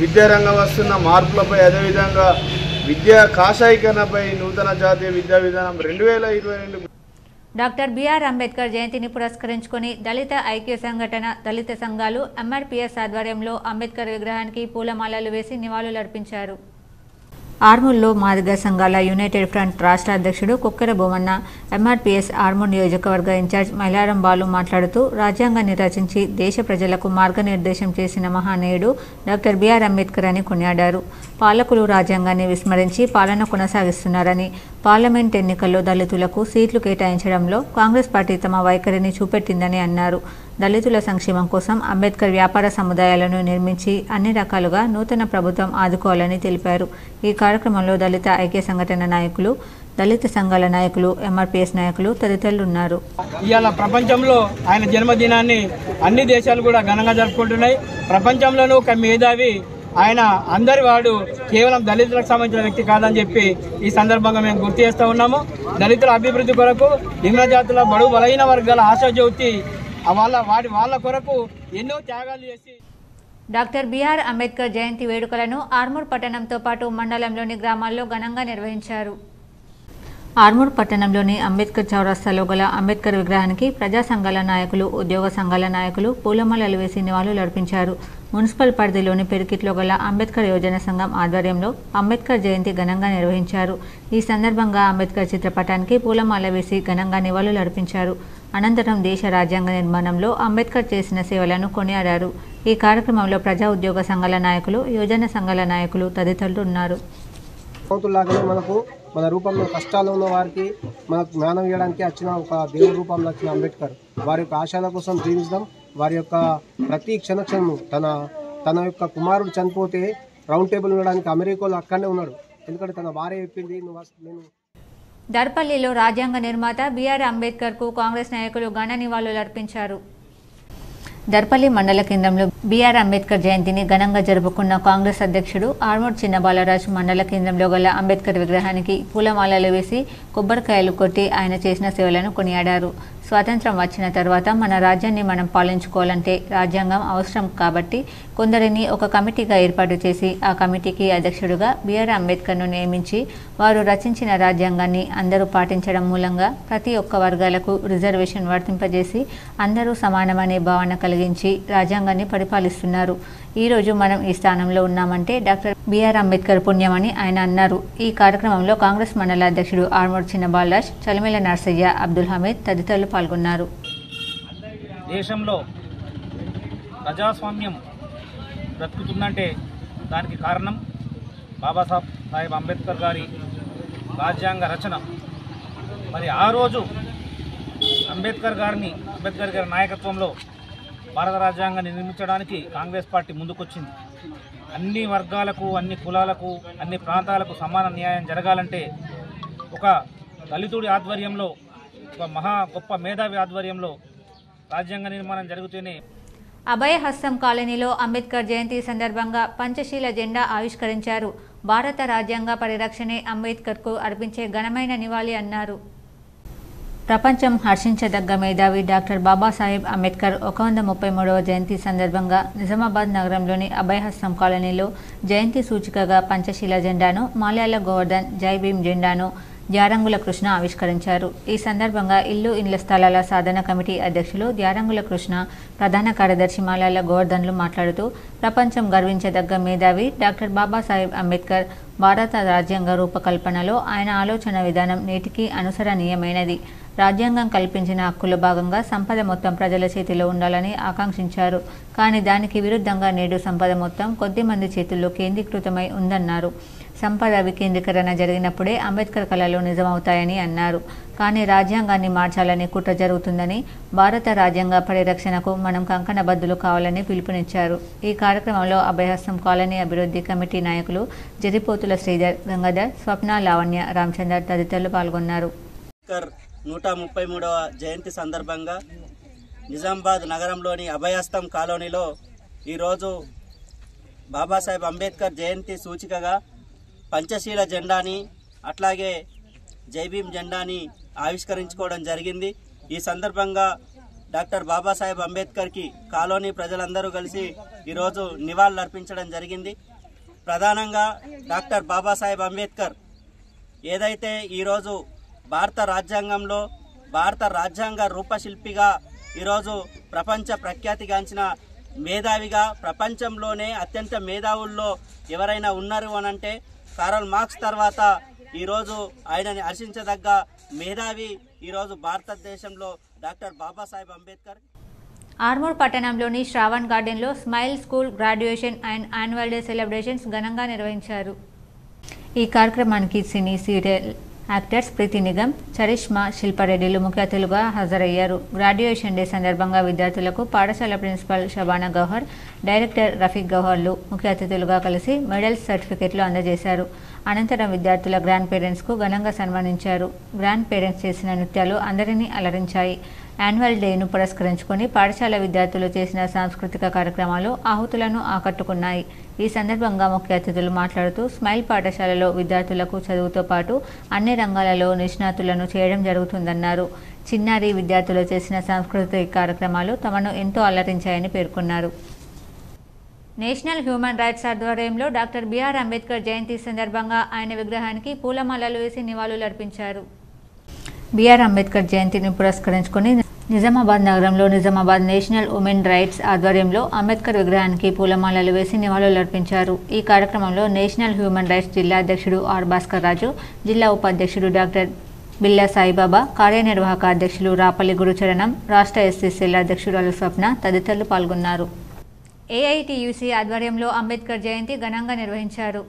J: విద్యారంగం వస్తున్న మార్పులపై, అదేవిధంగా విద్యా కాషాయీకరణపై నూతన జాతీయ విద్యా విధానం 2022
A: డాక్టర్ బిఆర్ అంబేద్కర్ జయంతిని పురస్కరించుకొని దళిత ఐక్య సంఘటన, దళిత సంఘాలు, ఎంఆర్పీఎస్ ఆధ్వర్యంలో అంబేద్కర్ విగ్రహానికి పూలమాలలు వేసి నివాళులర్పించారు. ఆర్మూర్లో మాదిగ సంఘాల యునైటెడ్ ఫ్రంట్ రాష్ట్ర అధ్యక్షుడు కుక్కెర బొమ్మన్న, ఎంఆర్పీఎస్ ఆర్మూర్ నియోజకవర్గ ఇన్ఛార్జ్ మైలారం బాలు మాట్లాడుతూ రాజ్యాంగాన్ని రచించి దేశ ప్రజలకు మార్గనిర్దేశం చేసిన మహానీయుడు డాక్టర్ బిఆర్ అంబేద్కర్ అని కొనియాడారు. పాలకులు రాజ్యాంగాన్ని విస్మరించి పాలన కొనసాగిస్తున్నారని, పార్లమెంట్ ఎన్నికల్లో దళితులకు సీట్లు కేటాయించడంలో కాంగ్రెస్ పార్టీ తమ వైఖరిని చూపెట్టిందని అన్నారు. దళితుల సంక్షేమం కోసం అంబేద్కర్ వ్యాపార సముదాయాలను నిర్మించి అన్ని రకాలుగా నూతన ప్రభుత్వం ఆదుకోవాలని తెలిపారు. ఈ కార్యక్రమంలో దళిత ఐక్య సంఘటన నాయకులు, దళిత సంఘాల నాయకులు, ఎంఆర్పీఎస్ నాయకులు తదితరులు ఉన్నారు.
L: ఇవాళ ప్రపంచంలో ఆయన జన్మదినాన్ని అన్ని దేశాలు కూడా ఘనంగా జరుపుకుంటున్నాయి. ప్రపంచంలోనూ ఒక మేధావి ఆయన, అందరి వాడు, కేవలం దళితులకు సంబంధించిన వ్యక్తి కాదని చెప్పి ఈ సందర్భంగా మేము గుర్తు చేస్తూ ఉన్నాము. దళితుల అభివృద్ధి కొరకు, నిమ్న జాతుల బడుగు బలహీన వర్గాల ఆశాజ్యోతి వాళ్ళ కొరకు ఎన్నో త్యాగాలు చేసి
A: డాక్టర్ బిఆర్ అంబేద్కర్ జయంతి వేడుకలను ఆర్మూర్ పట్టణంతో పాటు మండలంలోని గ్రామాల్లో ఘనంగా నిర్వహించారు. ఆర్మూర్ పట్టణంలోని అంబేద్కర్ చౌరస్తాలో గల అంబేద్కర్ విగ్రహానికి ప్రజా సంఘాల నాయకులు, ఉద్యోగ సంఘాల నాయకులు పూలమాలలు వేసి నివాళులర్పించారు. మున్సిపల్ పరిధిలోని పెరికిట్లో గల అంబేద్కర్ యువజన సంఘం ఆధ్వర్యంలో అంబేద్కర్ జయంతి ఘనంగా నిర్వహించారు. ఈ సందర్భంగా అంబేద్కర్ చిత్రపటానికి పూలమాల వేసి ఘనంగా నివాళులర్పించారు. అనంతరం దేశ రాజ్యాంగ నిర్మాణంలో అంబేద్కర్ చేసిన సేవలను కొనియాడారు. ఈ కార్యక్రమంలో ప్రజా ఉద్యోగ సంఘాల నాయకులు, యువజన సంఘాల నాయకులు తదితరులు ఉన్నారు.
S: మనకు మన రూపంలో కష్టాలు ఉన్న వారికి మనకు జ్ఞానం ఇవ్వడానికి వచ్చిన ఒక దేవుడి రూపంలో వచ్చిన అంబేద్కర్ వారి యొక్క ఆశయాల కోసం జీవించడం, వారి యొక్క ప్రతి క్షణక్షణము తన యొక్క కుమారుడు చనిపోతే రౌండ్ టేబుల్ ఉండడానికి అమెరికాలో అక్కడనే ఉన్నాడు. ఎందుకంటే తన భార్య చెప్పింది నేను.
A: దర్పల్లిలో రాజ్యాంగ నిర్మాత బిఆర్ అంబేద్కర్కు కాంగ్రెస్ నాయకులు ఘన నివాళులర్పించారు. దర్పల్లి మండల కేంద్రంలో బీఆర్ అంబేద్కర్ జయంతిని ఘనంగా జరుపుకున్న కాంగ్రెస్ అధ్యక్షుడు ఆర్మూర్ చిన్న బాలరాజు మండల కేంద్రంలో గల అంబేద్కర్ విగ్రహానికి పూలమాలలు వేసి కొబ్బరికాయలు కొట్టి ఆయన చేసిన సేవలను కొనియాడారు. స్వాతంత్రం వచ్చిన తర్వాత మన రాజ్యాన్ని మనం పాలించుకోవాలంటే రాజ్యాంగం అవసరం కాబట్టి కొందరిని ఒక కమిటీగా ఏర్పాటు చేసి ఆ కమిటీకి అధ్యక్షుడుగా బీఆర్ అంబేద్కర్ను నియమించి వారు రచించిన రాజ్యాంగాన్ని అందరూ పాటించడం మూలంగా ప్రతి ఒక్క వర్గాలకు రిజర్వేషన్ వర్తింపజేసి అందరూ సమానమనే భావన కలిగించి రాజ్యాంగాన్ని పరిపాలిస్తున్నారు. ఈరోజు మనం ఈ స్థానంలో ఉన్నామంటే డాక్టర్ బీఆర్ అంబేద్కర్ పుణ్యమని ఆయన అన్నారు. ఈ కార్యక్రమంలో కాంగ్రెస్ మండల అధ్యక్షుడు ఆర్మూర్ చిన్న బాలరాజ్, చలిమేల నర్సయ్య, అబ్దుల్ హమీద్ తదితరులు పాల్గొన్నారు.
T: దేశంలో ప్రజాస్వామ్యం బ్రతుకుతుందంటే దానికి కారణం బాబాసాహెబ్ అంబేద్కర్ గారి రాజ్యాంగ రచన. మరి ఆ రోజు అంబేద్కర్ గారి నాయకత్వంలో భారత రాజ్యాంగాన్ని నిర్మించడానికి కాంగ్రెస్ పార్టీ ముందుకొచ్చింది. అన్ని వర్గాలకు, అన్ని కులాలకు, అన్ని ప్రాంతాలకు సమాన న్యాయం జరగాలంటే ఒక దళితుడి ఆధ్వర్యంలో, ఒక గొప్ప మేధావి ఆధ్వర్యంలో రాజ్యాంగ నిర్మాణం జరుగుతూనే.
A: అభయహస్తం కాలనీలో అంబేద్కర్ జయంతి సందర్భంగా పంచశీల జెండా ఆవిష్కరించారు. భారత రాజ్యాంగ పరిరక్షణే అంబేద్కర్కు అర్పించే ఘనమైన నివాళి అన్నారు. ప్రపంచం హర్షించదగ్గ మేధావి డాక్టర్ బాబాసాహెబ్ అంబేద్కర్ 133వ జయంతి సందర్భంగా నిజామాబాద్ నగరంలోని అభయహస్తం కాలనీలో జయంతి సూచికగా పంచశీల జెండాను, మాల్యాల గోవర్ధన్, జై భీమ్ జెండాను ద్యారంగుల కృష్ణ ఆవిష్కరించారు. ఈ సందర్భంగా ఇళ్ల స్థలాల సాధన కమిటీ అధ్యక్షులు ద్యారంగుల కృష్ణ, ప్రధాన కార్యదర్శి మాల్యాల గోవర్ధన్లు మాట్లాడుతూ ప్రపంచం గర్వించదగ్గ మేధావి డాక్టర్ బాబాసాహెబ్ అంబేద్కర్ భారత రాజ్యాంగ రూపకల్పనలో ఆయన ఆలోచన విధానం నేటికి అనుసరణీయమైనది. రాజ్యాంగం కల్పించిన హక్కుల భాగంగా సంపద మొత్తం ప్రజల చేతిలో ఉండాలని ఆకాంక్షించారు. కానీ దానికి విరుద్ధంగా నేడు సంపద మొత్తం కొద్దిమంది చేతుల్లో కేంద్రీకృతమై ఉందన్నారు. సంపద వికేంద్రీకరణ జరిగినప్పుడే అంబేద్కర్ కళలు నిజమవుతాయని అన్నారు. కానీ రాజ్యాంగాన్ని మార్చాలని కుట్ర జరుగుతుందని, భారత రాజ్యాంగ పరిరక్షణకు మనం కంకణబద్దులు కావాలని పిలుపునిచ్చారు. ఈ కార్యక్రమంలో అభయహస్తం కాలనీ అభివృద్ధి కమిటీ నాయకులు జరిపోతుల శ్రీధర్, గంగాధర్, స్వప్న, లావణ్య, రామచందర్ తదితరులు పాల్గొన్నారు.
U: 133వ జయంతి సందర్భంగా నిజామాబాద్ నగరంలోని అభయహస్తం కాలనీలో ఈరోజు బాబాసాహెబ్ అంబేద్కర్ జయంతి సూచికగా పంచశీల జెండాని, అట్లాగే జై భీమ్ జెండాని ఆవిష్కరించుకోవడం జరిగింది. ఈ సందర్భంగా డాక్టర్ బాబాసాహెబ్ అంబేద్కర్కి కాలనీ ప్రజలందరూ కలిసి ఈరోజు నివాళులు అర్పించడం జరిగింది. ప్రధానంగా డాక్టర్ బాబాసాహెబ్ అంబేద్కర్ ఏదైతే ఈరోజు భారత రాజ్యాంగంలో భారత రాజ్యాంగ రూపశిల్పిగా ఈరోజు ప్రపంచ ప్రఖ్యాతిగాంచిన మేధావిగా, ప్రపంచంలోనే అత్యంత మేధావుల్లో ఎవరైనా ఉన్నారు అనంటే కారల్ మార్క్స్ తర్వాత ఈరోజు ఆయనని హర్షించదగ్గ మేధావి ఈరోజు భారతదేశంలో డాక్టర్ బాబాసాహెబ్ అంబేద్కర్.
A: ఆర్మూర్ పట్టణంలోని శ్రావణ్ గార్డెన్లో smile school graduation and annual day celebrations ఘనంగా నిర్వహించారు. ఈ కార్యక్రమానికి సినీ సీరియల్ యాక్టర్స్ ప్రీతి నిగమ్, చరిష్మా, శిల్పారెడ్డిలు ముఖ్య అతిథులుగా హాజరయ్యారు. గ్రాడ్యుయేషన్ డే సందర్భంగా విద్యార్థులకు పాఠశాల ప్రిన్సిపల్ షబానా గౌహర్, డైరెక్టర్ రఫీక్ గౌహర్లు ముఖ్య అతిథులుగా కలిసి మెడల్స్, సర్టిఫికెట్లు అందజేశారు. అనంతరం విద్యార్థుల గ్రాండ్ పేరెంట్స్కు ఘనంగా సన్మానించారు. గ్రాండ్ పేరెంట్స్ చేసిన నృత్యాలు అందరినీ అలరించాయి. యాన్యువల్ డేను పురస్కరించుకొని పాఠశాల విద్యార్థులు చేసిన సాంస్కృతిక కార్యక్రమాలు ఆహుతులను ఆకట్టుకున్నాయి. ఈ సందర్భంగా ముఖ్య అతిథులు మాట్లాడుతూ స్మైల్ పాఠశాలలో విద్యార్థులకు చదువుతో పాటు అన్ని రంగాలలో నిష్ణాతులను చేయడం జరుగుతుందన్నారు. చిన్నారి విద్యార్థులు చేసిన సాంస్కృతిక కార్యక్రమాలు తమను ఎంతో అలరించాయని పేర్కొన్నారు. నేషనల్ హ్యూమన్ రైట్స్ ఆధ్వర్యంలో డాక్టర్ బీఆర్ అంబేద్కర్ జయంతి సందర్భంగా ఆయన విగ్రహానికి పూలమాలలు వేసి నివాళులర్పించారు. బీఆర్ అంబేద్కర్ జయంతిని పురస్కరించుకొని నిజామాబాద్ నగరంలో నిజామాబాద్ నేషనల్ ఉమెన్ రైట్స్ ఆధ్వర్యంలో అంబేద్కర్ విగ్రహానికి పూలమాలలు వేసి నివాళులర్పించారు. ఈ కార్యక్రమంలో నేషనల్ హ్యూమన్ రైట్స్ జిల్లా అధ్యక్షుడు ఆర్ భాస్కర్ రాజు, జిల్లా ఉపాధ్యక్షుడు డాక్టర్ బిల్లా సాయిబాబా, కార్యనిర్వాహక అధ్యక్షులు రాపల్లి గురుచరణం, రాష్ట్ర ఎస్సీసీల అధ్యక్షురాలు స్వప్న తదితరులు పాల్గొన్నారు. ఏఐటీయూసీ ఆధ్వర్యంలో అంబేద్కర్ జయంతి ఘనంగా నిర్వహించారు.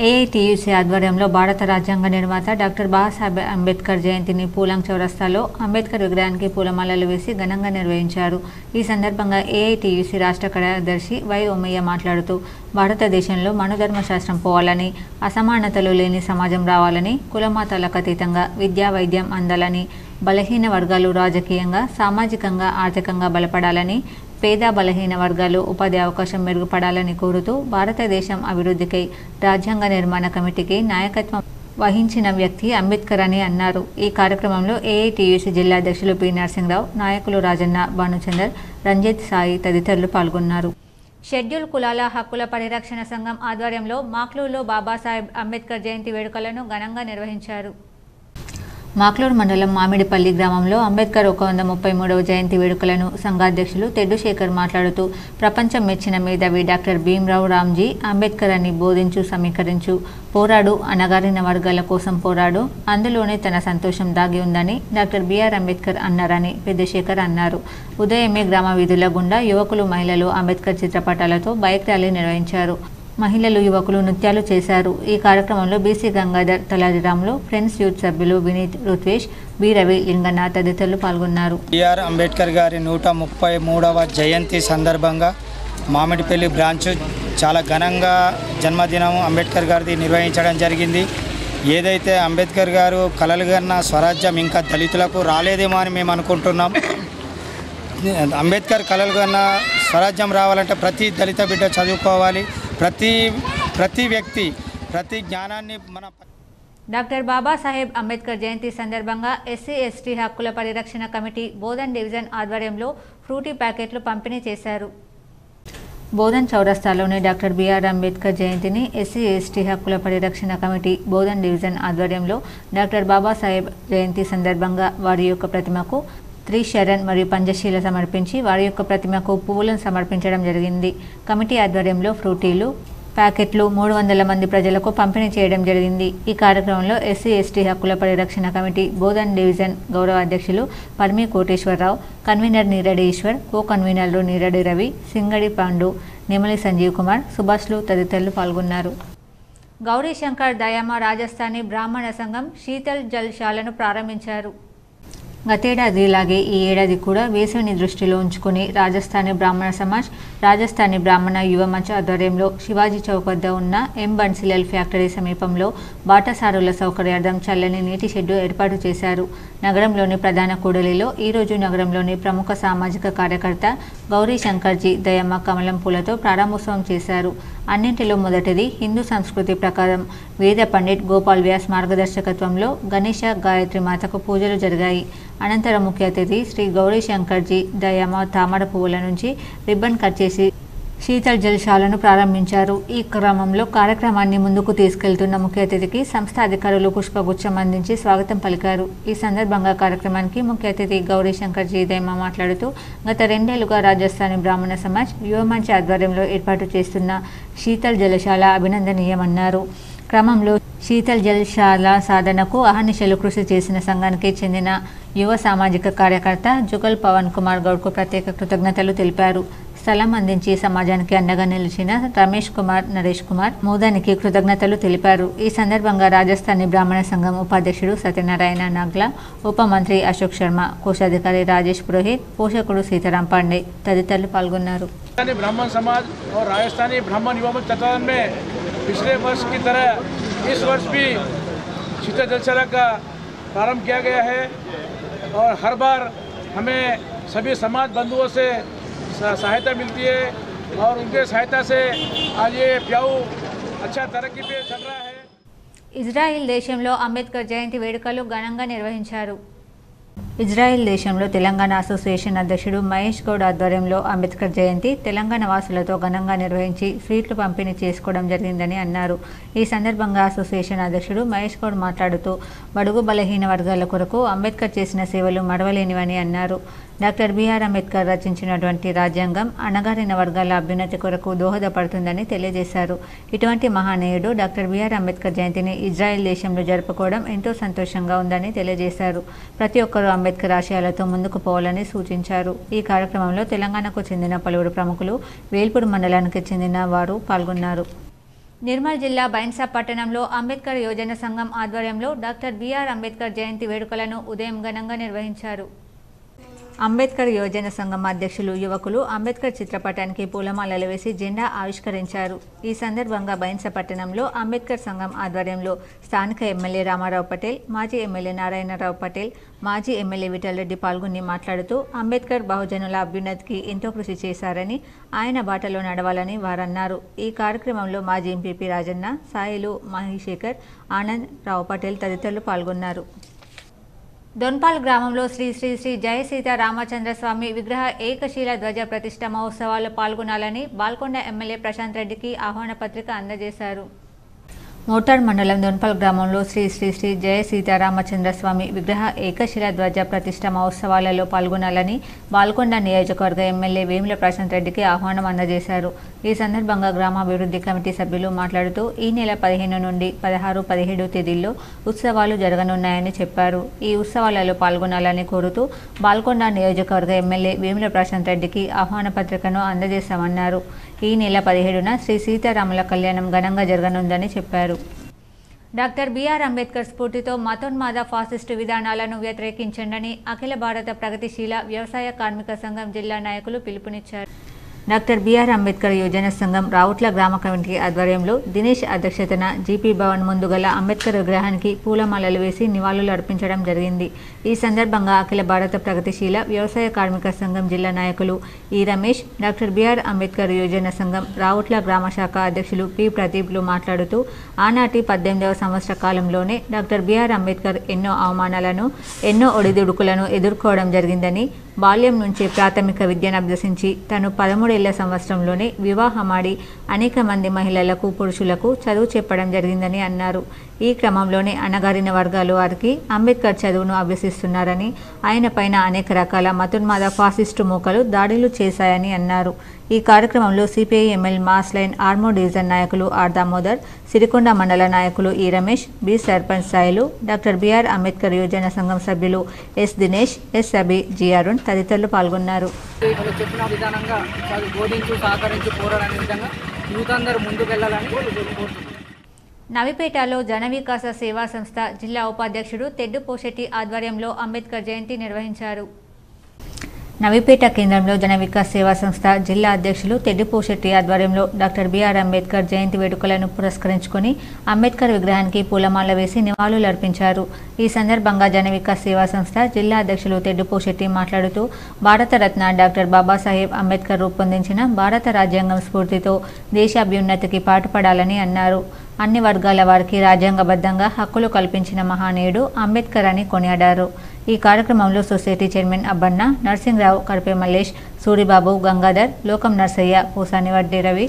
A: ఏఐటీయూసీ ఆధ్వర్యంలో భారత రాజ్యాంగ నిర్మాత డాక్టర్ బాబాసాహెబ్ అంబేద్కర్ జయంతిని పూలంగ్ చౌరస్తాలో అంబేద్కర్ విగ్రహానికి పూలమాలలు వేసి ఘనంగా నిర్వహించారు. ఈ సందర్భంగా ఏఐటీయూసీ రాష్ట్ర కార్యదర్శి వై ఓమయ్య మాట్లాడుతూ భారతదేశంలో మనుధర్మశాస్త్రం పోవాలని, అసమానతలు లేని సమాజం రావాలని, కులమతాలకు అతీతంగా విద్యా వైద్యం అందాలని, బలహీన వర్గాలు రాజకీయంగా, సామాజికంగా, ఆర్థికంగా బలపడాలని, పేద బలహీన వర్గాలు ఉపాధి అవకాశం మెరుగుపడాలని కోరుతూ భారతదేశం అభివృద్ధికై రాజ్యాంగ నిర్మాణ కమిటీకి నాయకత్వం వహించిన వ్యక్తి అంబేద్కర్ అని అన్నారు. ఈ కార్యక్రమంలో ఏఐటీయూసీ జిల్లా అధ్యక్షులు పి నరసింహరావు, నాయకులు రాజన్న, భానుచందర్, రంజిత్, సాయి తదితరులు పాల్గొన్నారు. షెడ్యూల్ కులాల హక్కుల పరిరక్షణ సంఘం ఆధ్వర్యంలో మాక్లూరులో బాబాసాహెబ్ అంబేద్కర్ జయంతి వేడుకలను ఘనంగా నిర్వహించారు. మాక్లూరు మండలం మామిడిపల్లి గ్రామంలో అంబేద్కర్ 133వ జయంతి వేడుకలను సంఘాధ్యక్షులు తెడ్డు శేఖర్ మాట్లాడుతూ ప్రపంచం మెచ్చిన మేధావి డాక్టర్ భీమ్రావ్ రామ్జీ అంబేద్కర్ అని బోధించు, సమీకరించు, పోరాడు, అణగారిన వర్గాల కోసం పోరాడు, అందులోనే తన సంతోషం దాగి ఉందని డాక్టర్ బిఆర్ అంబేద్కర్ అన్నారని పెద్ద శేఖర్ అన్నారు. ఉదయమే గ్రామ వీధుల గుండా యువకులు, మహిళలు అంబేద్కర్ చిత్రపటాలతో బైక్ ర్యాలీ నిర్వహించారు. మహిళలు, యువకులు నృత్యాలు చేశారు. ఈ కార్యక్రమంలో బీసీ గంగాధర్, తలారిరాములు, ఫ్రెండ్స్ యూత్ సభ్యులు వినీత్, రుత్వేష్, బి రవి, లింగన్న తదితరులు పాల్గొన్నారు.
B: బిఆర్ అంబేద్కర్ గారి 133వ జయంతి సందర్భంగా మామిడిపల్లి బ్రాంచ్ చాలా ఘనంగా జన్మదినం అంబేద్కర్ గారిది నిర్వహించడం జరిగింది. ఏదైతే అంబేద్కర్ గారు కలలుగన్న స్వరాజ్యం ఇంకా దళితులకు రాలేదేమో అని మేము అనుకుంటున్నాం. అంబేద్కర్ కలలుగన్న స్వరాజ్యం రావాలంటే ప్రతి దళిత బిడ్డ చదువుకోవాలి. ప్రతి వ్యక్తి ప్రతి జ్ఞానాన్ని మన
A: డాక్టర్ బాబాసాహెబ్ అంబేద్కర్ జయంతి సందర్భంగా ఎస్సీ ఎస్టీ హక్కుల పరిరక్షణ కమిటీ బోధన్ డివిజన్ ఆధ్వర్యంలో ఫ్రూటీ ప్యాకెట్లు పంపిణీ చేశారు. బోధన్ చౌరస్తాలోని డాక్టర్ బిఆర్ అంబేద్కర్ జయంతిని ఎస్సీ ఎస్టీ హక్కుల పరిరక్షణ కమిటీ బోధన్ డివిజన్ ఆధ్వర్యంలో డాక్టర్ బాబాసాహెబ్ జయంతి సందర్భంగా వారి యొక్క ప్రతిమకు త్రిశరణ్ మరియు పంచశీల సమర్పించి వారి యొక్క ప్రతిమకు పువ్వులను సమర్పించడం జరిగింది. కమిటీ ఆధ్వర్యంలో ఫ్రూటీలు ప్యాకెట్లు 300 మంది ప్రజలకు పంపిణీ చేయడం జరిగింది. ఈ కార్యక్రమంలో ఎస్సీ ఎస్టీ హక్కుల పరిరక్షణ కమిటీ బోధన్ డివిజన్ గౌరవ అధ్యక్షులు పర్మి కోటేశ్వరరావు, కన్వీనర్ నీరడి ఈశ్వర్, కో కన్వీనర్లు నీరడి రవి, సింగడి పాండు, నెమలి సంజీవ్ కుమార్, సుభాష్లు తదితరులు పాల్గొన్నారు. గౌరీ శంకర్ దయామ రాజస్థానీ బ్రాహ్మణ సంఘం శీతల్ జల్శాలను ప్రారంభించారు. గతేడాదిలాగే ఈ ఏడాది కూడా వేసవిని దృష్టిలో ఉంచుకుని రాజస్థానీ బ్రాహ్మణ సమాజ్, రాజస్థానీ బ్రాహ్మణ యువ మంచ్ ఆధ్వర్యంలో శివాజీ చౌక్ వద్ద ఉన్న ఎం బన్సిలల్ ఫ్యాక్టరీ సమీపంలో బాటసారుల సౌకర్యార్థం చల్లని నీటి షెడ్డు ఏర్పాటు చేశారు. నగరంలోని ప్రధాన కూడలిలో ఈరోజు నగరంలోని ప్రముఖ సామాజిక కార్యకర్త గౌరీ శంకర్జీ దయమ్మ కమలం పూలతో ప్రారంభోత్సవం చేశారు. అన్నింటిలో మొదటిది హిందూ సంస్కృతి ప్రకారం వేద పండిట్ గోపాల్ వ్యాస్ మార్గదర్శకత్వంలో గణేష గాయత్రి మాతకు పూజలు జరిగాయి. అనంతరం ముఖ్య అతిథి శ్రీ గౌరీ శంకర్జీ దయమ్మ తామర పువ్వుల నుంచి రిబ్బన్ కట్ చేసి శీతల్ జల్శాలను ప్రారంభించారు. ఈ క్రమంలో కార్యక్రమాన్ని ముందుకు తీసుకెళ్తున్న ముఖ్య అతిథికి సంస్థ అధికారులు పుష్పగుచ్చం అందించి స్వాగతం పలికారు. ఈ సందర్భంగా కార్యక్రమానికి ముఖ్య అతిథి గౌరీ శంకర్జీ దయమ్మ మాట్లాడుతూ గత 2 ఏళ్లుగా రాజస్థానీ బ్రాహ్మణ సమాజ్ యువ మంచ్ ఆధ్వర్యంలో ఏర్పాటు చేస్తున్న శీతల్ జలశాల అభినందనీయమన్నారు. క్రమంలో శీతల్ జల్శాల సాధనకు అహర్నిశలు కృషి చేసిన సంఘానికి చెందిన యువ సామాజిక కార్యకర్త జుగల్ పవన్ కుమార్ గౌడ్కు ప్రత్యేక కృతజ్ఞతలు తెలిపారు. స్థలం అందించి సమాజానికి అండగా నిలిచిన రమేష్ కుమార్, నరేష్ కుమార్ మోదానికి కృతజ్ఞతలు తెలిపారు. ఈ సందర్భంగా రాజస్థానీ బ్రాహ్మణ సంఘం ఉపాధ్యక్షుడు సత్యనారాయణ నాగ్లా, ఉప మంత్రి అశోక్ శర్మ, కోశాధికారి రాజేష్ పురోహిత్, పోషకుడు सीताराम पांडे తదితరులు పాల్గొన్నారు.
V: ब्राह्मण समाज और राजस्थानी ब्राह्मण युवा मंच तत्वावधान में पिछले वर्ष की तरह इस वर्ष भी शीतल जलशाला का प्रारंभ किया गया है और हर बार हमें सभी समाज बंधुओं से सहायता मिलती है और उनके सहायता से आज ये प्याऊ अच्छा तरक्की पे चल रहा है.
A: ఇజ్రాయిల్ దేశంలో అంబేద్కర్ జయంతి వేడుకలు ఘనంగా నిర్వహించారు. ఇజ్రాయెల్ దేశంలో తెలంగాణ అసోసియేషన్ అధ్యక్షుడు మహేష్ గౌడ్ ఆధ్వర్యంలో అంబేద్కర్ జయంతి తెలంగాణ వాసులతో ఘనంగా నిర్వహించి స్వీట్లు పంపిణీ చేసుకోవడం జరిగిందని అన్నారు. ఈ సందర్భంగా అసోసియేషన్ అధ్యక్షుడు మహేష్ గౌడ్ మాట్లాడుతూ బడుగు బలహీన వర్గాల కొరకు అంబేద్కర్ చేసిన సేవలు మడవలేనివని అన్నారు. డాక్టర్ బిఆర్ అంబేద్కర్ రచించినటువంటి రాజ్యాంగం అణగారిన వర్గాల అభ్యున్నతి కొరకు దోహదపడుతుందని తెలియజేశారు. ఇటువంటి మహానీయుడు డాక్టర్ బిఆర్ అంబేద్కర్ జయంతిని ఇజ్రాయెల్ దేశంలో జరుపుకోవడం ఎంతో సంతోషంగా ఉందని తెలియజేశారు. ప్రతి ఒక్కరూ అంబేద్కర్ ఆశయాలతో ముందుకు పోవాలని సూచించారు. ఈ కార్యక్రమంలో తెలంగాణకు చెందిన పలువురు ప్రముఖులు, వేల్పూర్ మండలానికి చెందిన వారు పాల్గొన్నారు. నిర్మల్ జిల్లా బైన్సా పట్టణంలో అంబేద్కర్ యోజన సంఘం ఆధ్వర్యంలో డాక్టర్ బిఆర్ అంబేద్కర్ జయంతి వేడుకలను ఉదయం ఘనంగా నిర్వహించారు. అంబేద్కర్ యువజన సంఘం అధ్యక్షులు యువకులు అంబేద్కర్ చిత్రపటానికి పూలమాలలు వేసి జెండా ఆవిష్కరించారు. ఈ సందర్భంగా బైన్సపట్టణంలో అంబేద్కర్ సంఘం ఆధ్వర్యంలో స్థానిక ఎమ్మెల్యే రామారావు పటేల్, మాజీ ఎమ్మెల్యే నారాయణరావు పటేల్, మాజీ ఎమ్మెల్యే విఠలరెడ్డి పాల్గొని మాట్లాడుతూ అంబేద్కర్ బహుజనుల అభ్యున్నతికి ఎంతో కృషి చేశారని, ఆయన బాటలో నడవాలని వారన్నారు. ఈ కార్యక్రమంలో మాజీ ఎంపీపీ రాజన్న, సాయిలు, మహిశేఖర్, ఆనంద్, రావు పటేల్ తదితరులు పాల్గొన్నారు. దొన్పాల్ గ్రామంలో శ్రీ శ్రీ శ్రీ జయ సీతా రామచంద్ర స్వామి విగ్రహ ఏకశీల ధ్వజ ప్రతిష్ఠ మహోత్సవాల్లో పాల్గొనాలని బాల్కొండ ఎమ్మెల్యే ప్రశాంత్ రెడ్డికి ఆహ్వాన పత్రిక అందజేశారు. మోటార్ మండలం దొన్పాల్ గ్రామంలో శ్రీ శ్రీ శ్రీ జయ సీతారామచంద్ర స్వామి విగ్రహ ఏకశిల ధ్వజ ప్రతిష్ఠ మహోత్సవాలలో పాల్గొనాలని బాల్కొండ నియోజకవర్గ ఎమ్మెల్యే వేముల ప్రశాంత్ రెడ్డికి ఆహ్వానం అందజేశారు. ఈ సందర్భంగా గ్రామాభివృద్ధి కమిటీ సభ్యులు మాట్లాడుతూ ఈ నెల 15 నుండి 16, 17 తేదీల్లో ఉత్సవాలు జరగనున్నాయని చెప్పారు. ఈ ఉత్సవాలలో పాల్గొనాలని కోరుతూ బాల్కొండ నియోజకవర్గ ఎమ్మెల్యే వేముల ప్రశాంత్ రెడ్డికి ఆహ్వాన పత్రికను అందజేశామన్నారు. ఈ నెల 17న శ్రీ సీతారాముల కళ్యాణం ఘనంగా జరగనుందని చెప్పారు. డాక్టర్ బిఆర్ అంబేద్కర్ స్ఫూర్తితో మతోన్మాద ఫాసిస్టు విధానాలను వ్యతిరేకించండని అఖిల భారత ప్రగతిశీల వ్యవసాయ కార్మిక సంఘం జిల్లా నాయకులు పిలుపునిచ్చారు. డాక్టర్ బిఆర్ అంబేద్కర్ యువజన సంఘం రావుట్ల గ్రామ కమిటీ ఆధ్వర్యంలో దినేష్ అధ్యక్షతన జీపీ భవన్ ముందు గల అంబేద్కర్ విగ్రహానికి పూలమాలలు వేసి నివాళులు అర్పించడం జరిగింది. ఈ సందర్భంగా అఖిల భారత ప్రగతిశీల వ్యవసాయ కార్మిక సంఘం జిల్లా నాయకులు E Ramesh, doctor BR Ambedkar యువజన సంఘం రావుట్ల గ్రామ శాఖ అధ్యక్షులు పి ప్రదీప్లు మాట్లాడుతూ ఆనాటి 18వ సంవత్సర కాలంలోనే డాక్టర్ బిఆర్ అంబేద్కర్ ఎన్నో అవమానాలను, ఎన్నో ఒడిదుడుకులను ఎదుర్కోవడం జరిగిందని, బాల్యం నుంచి ప్రాథమిక విద్యను అభ్యసించి తను 13 ఏళ్ల సంవత్సరంలోనే వివాహమాడి అనేక మంది మహిళలకు, పురుషులకు చదువు చెప్పడం జరిగిందని అన్నారు. ఈ క్రమంలోనే అణగారిన వర్గాలు వారికి అంబేద్కర్ చదువును అభ్యసిస్తున్నారని, ఆయన పైన అనేక రకాల మతోన్మాద ఫాసిస్టు మూకలు దాడులు చేశాయని అన్నారు. ఈ కార్యక్రమంలో CPI ML mass line Armoor division నాయకులు ఆర్ దామోదర్, సిరికొండ మండల నాయకులు E Ramesh, B sarpanch Sailu, doctor BR Ambedkar యువజన సంఘం సభ్యులు S Dinesh, S Abhi, G Arun తదితరులు పాల్గొన్నారు.
C: చెప్పిన విధానంగా బోధించు, సహకరించి పోరాడనే విధంగా యూత్ అందరూ ముందుకు వెళ్ళాలని కోరుతున్నాను.
A: నవిపేటలో జనవికాస సేవా సంస్థ జిల్లా ఉపాధ్యక్షుడు తెడ్డు పోషెట్టి ఆధ్వర్యంలో అంబేద్కర్ జయంతి నిర్వహించారు. నవిపేట కేంద్రంలో జనవికాస్ సేవా సంస్థ జిల్లా అధ్యక్షులు తెడ్డు పోషెట్టి ఆధ్వర్యంలో డాక్టర్ బిఆర్ అంబేద్కర్ జయంతి వేడుకలను పురస్కరించుకొని అంబేద్కర్ విగ్రహానికి పూలమాల వేసి నివాళులు అర్పించారు. ఈ సందర్భంగా జనవికాస్ సేవా సంస్థ జిల్లా అధ్యక్షులు తెడ్డు పోషెట్టి మాట్లాడుతూ భారతరత్న డాక్టర్ బాబాసాహెబ్ అంబేద్కర్ రూపొందించిన భారత రాజ్యాంగం స్ఫూర్తితో దేశాభ్యున్నతికి పాటుపడాలని అన్నారు. అన్ని వర్గాల వారికి రాజ్యాంగబద్ధంగా హక్కులు కల్పించిన మహానీయుడు అంబేద్కర్ అని కొనియాడారు. ఈ కార్యక్రమంలో సొసైటీ చైర్మన్ అబ్బన్న, నర్సింగ్రావు, కడిపే మల్లేష్, సూరిబాబు, గంగాధర్, లోకం నర్సయ్య, పూసాని వడ్డీ రవి,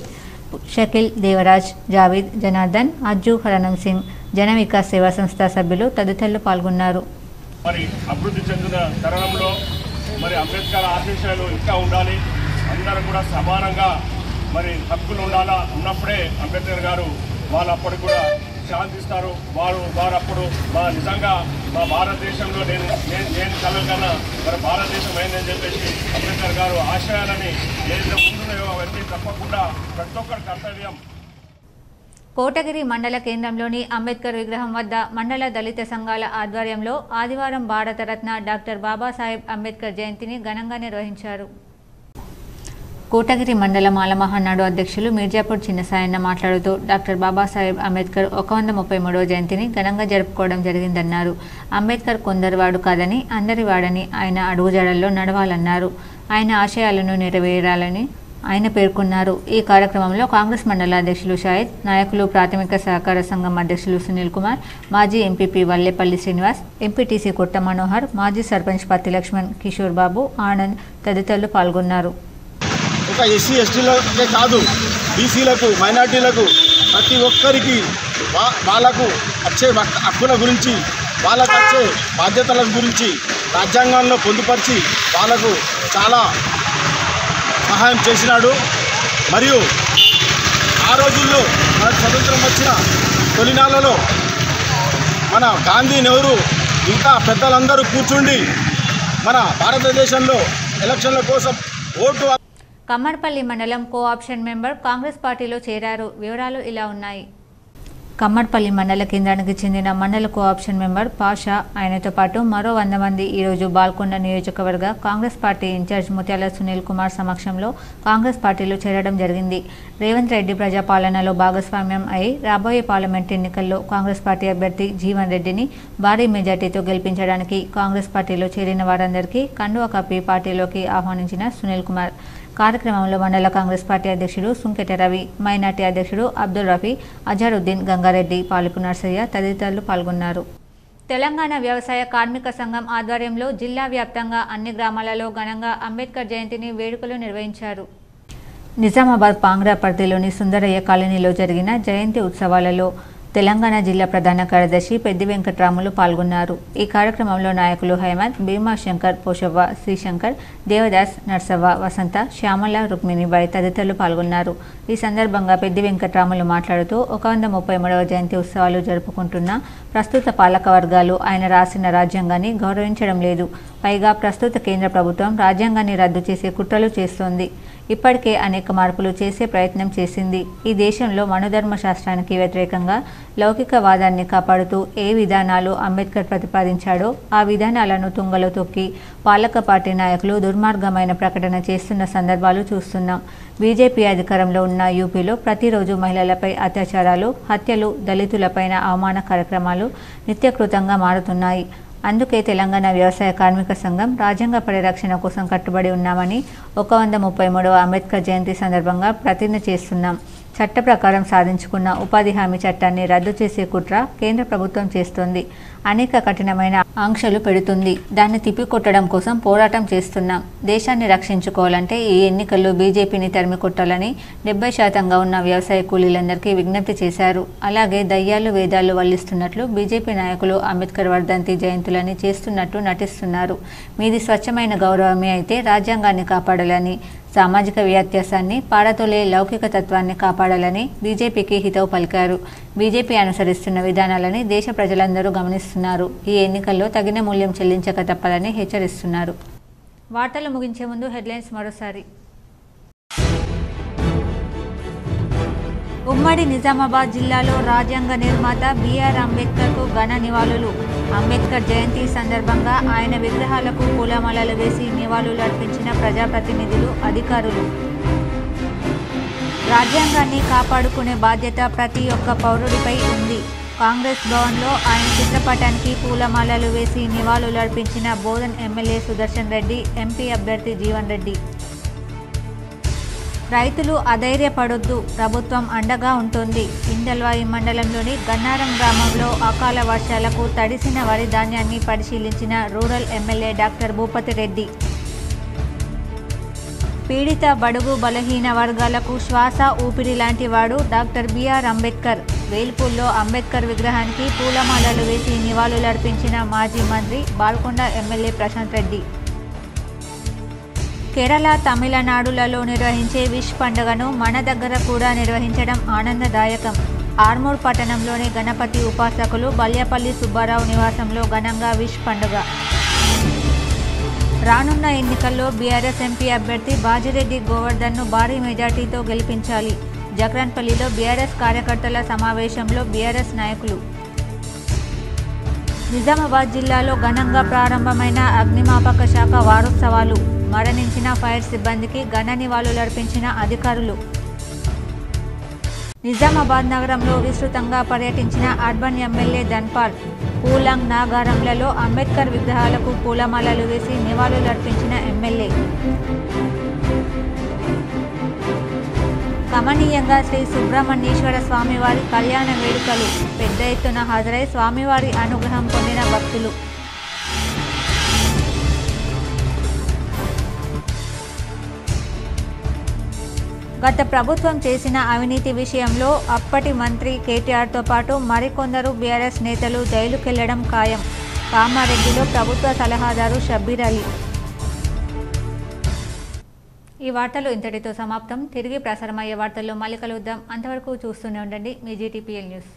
A: షకిల్, దేవరాజ్, జావీద్, జనార్దన్, అజ్జు, హరణం సింగ్, జన వికాస్ సేవా సంస్థ సభ్యులు తదితరులు పాల్గొన్నారు.
D: మరి అభివృద్ధి చెందిన తరుణంలో మరి అంబేద్కర్ ఆశీస్సులు ఇంకా ఉండాలి, అందరూ కూడా సమానంగా మరి హక్కులు ఉన్నప్పుడే అంబేద్కర్ గారు వాళ్ళు అప్పటికి కూడా శాంతిస్తారు. వారు అప్పుడు నిజంగా మా భారతదేశంలో నేను కలగన్నా మరి భారతదేశం అయిందని చెప్పేసి అంబేద్కర్ గారు ఆశయాలని ఏదైతే ముందున్నాయో అవన్నీ తప్పకుండా ప్రతి ఒక్కరి కర్తవ్యం.
A: కోటగిరి మండల కేంద్రంలోని అంబేద్కర్ విగ్రహం వద్ద మండల దళిత సంఘాల ఆధ్వర్యంలో ఆదివారం భారతరత్న డాక్టర్ బాబాసాహెబ్ అంబేద్కర్ జయంతిని ఘనంగా నిర్వహించారు. కోటగిరి మండల మాల మహానాడు అధ్యక్షులు మీర్జాపూర్ చిన్నసాయన్న మాట్లాడుతూ డాక్టర్ బాబాసాహెబ్ అంబేద్కర్ 133వ జయంతిని ఘనంగా జరుపుకోవడం జరిగిందన్నారు. అంబేద్కర్ కొందరివాడు కాదని అందరివాడని, ఆయన అడుగుజాడల్లో నడవాలన్నారు. ఆయన ఆశయాలను నెరవేరాలని ఆయన పేర్కొన్నారు. ఈ కార్యక్రమంలో కాంగ్రెస్ మండల అధ్యక్షులు షాహిద్, నాయకులు ప్రాథమిక సహకార సంఘం అధ్యక్షులు సునీల్ కుమార్, మాజీ ఎంపీపీ వల్లేపల్లి శ్రీనివాస్, ఎంపీటీసీ కొట్ట మనోహర్, మాజీ సర్పంచ్ పత్తి లక్ష్మణ్, కిషోర్ బాబు, ఆనంద్ తదితరులు పాల్గొన్నారు.
J: ఒక ఎస్సీ ఎస్టీలకే కాదు, బీసీలకు, మైనార్టీలకు ప్రతి ఒక్కరికి వాళ్ళకు వచ్చే హక్కుల గురించి, వాళ్ళకు వచ్చే బాధ్యతల గురించి రాజ్యాంగంలో పొందుపరిచి వాళ్ళకు చాలా సహాయం చేసినాడు. మరియు ఆ రోజుల్లో మనకు స్వతంత్రం వచ్చిన తొలినాళ్ళలో మన గాంధీ, నెహ్రూ ఇంకా పెద్దలందరూ కూర్చుండి మన భారతదేశంలో ఎలక్షన్ల కోసం ఓటు.
A: కమ్మర్పల్లి మండలం కో ఆప్షన్ మెంబర్ కాంగ్రెస్ పార్టీలో చేరారు. వివరాలు ఇలా ఉన్నాయి. కమ్మర్పల్లి మండల కేంద్రానికి చెందిన మండల కోఆప్షన్ మెంబర్ పాషా ఆయనతో పాటు మరో 100 మంది ఈరోజు బాల్కొండ నియోజకవర్గ కాంగ్రెస్ పార్టీ ఇన్ఛార్జ్ ముత్యాల సునీల్ కుమార్ సమక్షంలో కాంగ్రెస్ పార్టీలో చేరడం జరిగింది. రేవంత్ రెడ్డి ప్రజాపాలనలో భాగస్వామ్యం అయి రాబోయే పార్లమెంట్ ఎన్నికల్లో కాంగ్రెస్ పార్టీ అభ్యర్థి జీవన్ రెడ్డిని భారీ మెజార్టీతో గెలిపించడానికి కాంగ్రెస్ పార్టీలో చేరిన వారందరికీ కండువా కప్పి పార్టీలోకి ఆహ్వానించిన సునీల్ కుమార్ కార్యక్రమంలో మండల కాంగ్రెస్ పార్టీ అధ్యక్షుడు సుంకెట రవి, మైనార్టీ అధ్యక్షుడు అబ్దుల్ రఫీ, అజారుద్దీన్, గంగారెడ్డి, పాలిపు నర్సయ్య తదితరులు పాల్గొన్నారు. తెలంగాణ వ్యవసాయ కార్మిక సంఘం ఆధ్వర్యంలో జిల్లా వ్యాప్తంగా అన్ని గ్రామాలలో ఘనంగా అంబేద్కర్ జయంతిని వేడుకలు నిర్వహించారు. నిజామాబాద్ పాంగ్రా పరిధిలోని సుందరయ్య కాలనీలో జరిగిన జయంతి ఉత్సవాలలో తెలంగాణ జిల్లా ప్రధాన కార్యదర్శి పెద్ది వెంకట్రాములు పాల్గొన్నారు. ఈ కార్యక్రమంలో నాయకులు హైమద్, భీమాశంకర్, పోషవ్వ, శ్రీశంకర్, దేవదాస్, నర్సవ్వ, వసంత, శ్యామల, రుక్మిణిబాయి తదితరులు పాల్గొన్నారు. ఈ సందర్భంగా పెద్ది వెంకట్రాములు మాట్లాడుతూ 133వ జయంతి ఉత్సవాలు జరుపుకుంటున్న ప్రస్తుత పాలక వర్గాలు ఆయన రాసిన రాజ్యాంగాన్ని గౌరవించడం లేదు. పైగా ప్రస్తుత కేంద్ర ప్రభుత్వం రాజ్యాంగాన్ని రద్దు చేసే కుట్రలు చేస్తోంది. ఇప్పటికే అనేక మార్పులు చేసే ప్రయత్నం చేసింది. ఈ దేశంలో మనుధర్మ శాస్త్రానికి వ్యతిరేకంగా లౌకికవాదాన్ని కాపాడుతూ ఏ విధానాలు అంబేద్కర్ ప్రతిపాదించాడో ఆ విధానాలను తుంగలో తొక్కి పాలక పార్టీ నాయకులు దుర్మార్గమైన ప్రకటన చేస్తున్న సందర్భాలు చూస్తున్నాం. బీజేపీ అధికారంలో ఉన్న యూపీలో ప్రతిరోజు మహిళలపై అత్యాచారాలు, హత్యలు, దళితులపైన అవమాన కార్యక్రమాలు నిత్యకృతంగా మారుతున్నాయి. అందుకే తెలంగాణ వ్యవసాయ కార్మిక సంఘం రాజ్యాంగ పరిరక్షణ కోసం కట్టుబడి ఉన్నామని 133వ అంబేద్కర్ జయంతి సందర్భంగా ప్రతిజ్ఞ చేస్తున్నాం. చట్ట ప్రకారం సాధించుకున్న ఉపాధి హామీ చట్టాన్ని రద్దు చేసే కుట్ర కేంద్ర ప్రభుత్వం చేస్తోంది. అనేక కఠినమైన ఆంక్షలు పెడుతుంది. దాన్ని తిప్పికొట్టడం కోసం పోరాటం చేస్తున్నాం. దేశాన్ని రక్షించుకోవాలంటే ఈ ఎన్నికల్లో బీజేపీని తరిమి కొట్టాలని 70% ఉన్న వ్యవసాయ కూలీలందరికీ విజ్ఞప్తి చేశారు. అలాగే దయ్యాలు వేదాలు వల్లిస్తున్నట్లు బీజేపీ నాయకులు అంబేద్కర్ వర్ధంతి జయంతులని చేస్తున్నట్టు నటిస్తున్నారు. మీది స్వచ్ఛమైన గౌరవమే అయితే రాజ్యాంగాన్ని కాపాడాలని, సామాజిక వ్యత్యాసాన్ని పారతోలే లౌకిక తత్వాన్ని కాపాడాలని బీజేపీకి హితవు పలికారు. బీజేపీ అనుసరిస్తున్న విధానాలని దేశ ప్రజలందరూ గమనిస్తున్నారు. ఈ ఎన్నికల్లో తగిన మూల్యం చెల్లించక తప్పదని హెచ్చరిస్తున్నారు. వార్తలు ముగించే ముందు హెడ్లైన్స్ మరోసారి. ఉమ్మడి నిజామాబాద్ జిల్లాలో రాజ్యాంగ నిర్మాత బిఆర్ అంబేద్కర్కు ఘన నివాళులు. అంబేద్కర్ జయంతి సందర్భంగా ఆయన విగ్రహాలకు పూలమాలలు వేసి నివాళులు అర్పించిన ప్రజాప్రతినిధులు, అధికారులు. రాజ్యాంగాన్ని కాపాడుకునే బాధ్యత ప్రతి ఒక్క పౌరుడిపై ఉంది. కాంగ్రెస్ భవన్లో ఆయన చిత్రపటానికి పూలమాలలు వేసి నివాళులు అర్పించిన బోధన్ ఎమ్మెల్యే సుదర్శన్ రెడ్డి, ఎంపీ అభ్యర్థి జీవన్ రెడ్డి. రైతులు అధైర్యపడొద్దు, ప్రభుత్వం అండగా ఉంటుంది. ఇందల్వాయి మండలంలోని గన్నారం గ్రామంలో అకాల వర్షాలకు తడిసిన వరి ధాన్యాన్ని పరిశీలించిన rural MLA doctor Bhupathi Reddy. పీడిత బడుగు బలహీన వర్గాలకు శ్వాస ఊపిరి లాంటి వాడు డాక్టర్ బిఆర్ అంబేద్కర్. వేల్పూల్లో అంబేద్కర్ విగ్రహానికి పూలమాలలు వేసి నివాళులర్పించిన మాజీ మంత్రి బాల్కొండ ఎమ్మెల్యే ప్రశాంత్ రెడ్డి. కేరళ, తమిళనాడులలో నిర్వహించే విష్ పండుగను మన దగ్గర కూడా నిర్వహించడం ఆనందదాయకం. ఆర్మూర్ పట్టణంలోని గణపతి ఉపాసకులు బల్యపల్లి సుబ్బారావు నివాసంలో ఘనంగా విష్ పండుగ. రానున్న ఎన్నికల్లో బీఆర్ఎస్ ఎంపీ అభ్యర్థి బాజిరెడ్డి గోవర్ధన్ను భారీ మెజార్టీతో గెలిపించాలి. జక్రాన్పల్లిలో బీఆర్ఎస్ కార్యకర్తల సమావేశంలో బీఆర్ఎస్ నాయకులు. నిజామాబాద్ జిల్లాలో ఘనంగా ప్రారంభమైన అగ్నిమాపక శాఖ వారోత్సవాలు. మరణించిన ఫైర్ సిబ్బందికి ఘన నివాళులర్పించిన అధికారులు. నిజామాబాద్ నగరంలో విస్తృతంగా పర్యటించిన అర్బన్ ఎమ్మెల్యే ధన్పాల్. పూలాంగ్, నాగారంలలో అంబేద్కర్ విగ్రహాలకు పూలమాలలు వేసి నివాళులర్పించిన ఎమ్మెల్యే. కమనీయంగా శ్రీ సుబ్రహ్మణ్యేశ్వర స్వామివారి కళ్యాణ వేడుకలు. పెద్ద ఎత్తున హాజరై స్వామివారి అనుగ్రహం పొందిన భక్తులు. గత ప్రభుత్వం చేసిన అవినీతి విషయంలో అప్పటి మంత్రి కేటీఆర్తో పాటు మరికొందరు బీఆర్ఎస్ నేతలు జైలుకెళ్లడం ఖాయం. కామారెడ్డిలో ప్రభుత్వ సలహాదారు షబ్బీర్ అలీ. ఈ వార్తలు ఇంతటితో సమాప్తం. తిరిగి ప్రసారమయ్యే వార్తల్లో మళ్ళీ కలుద్దాం. అంతవరకు చూస్తూనే ఉండండి మీ జీటీపీఎల్ న్యూస్.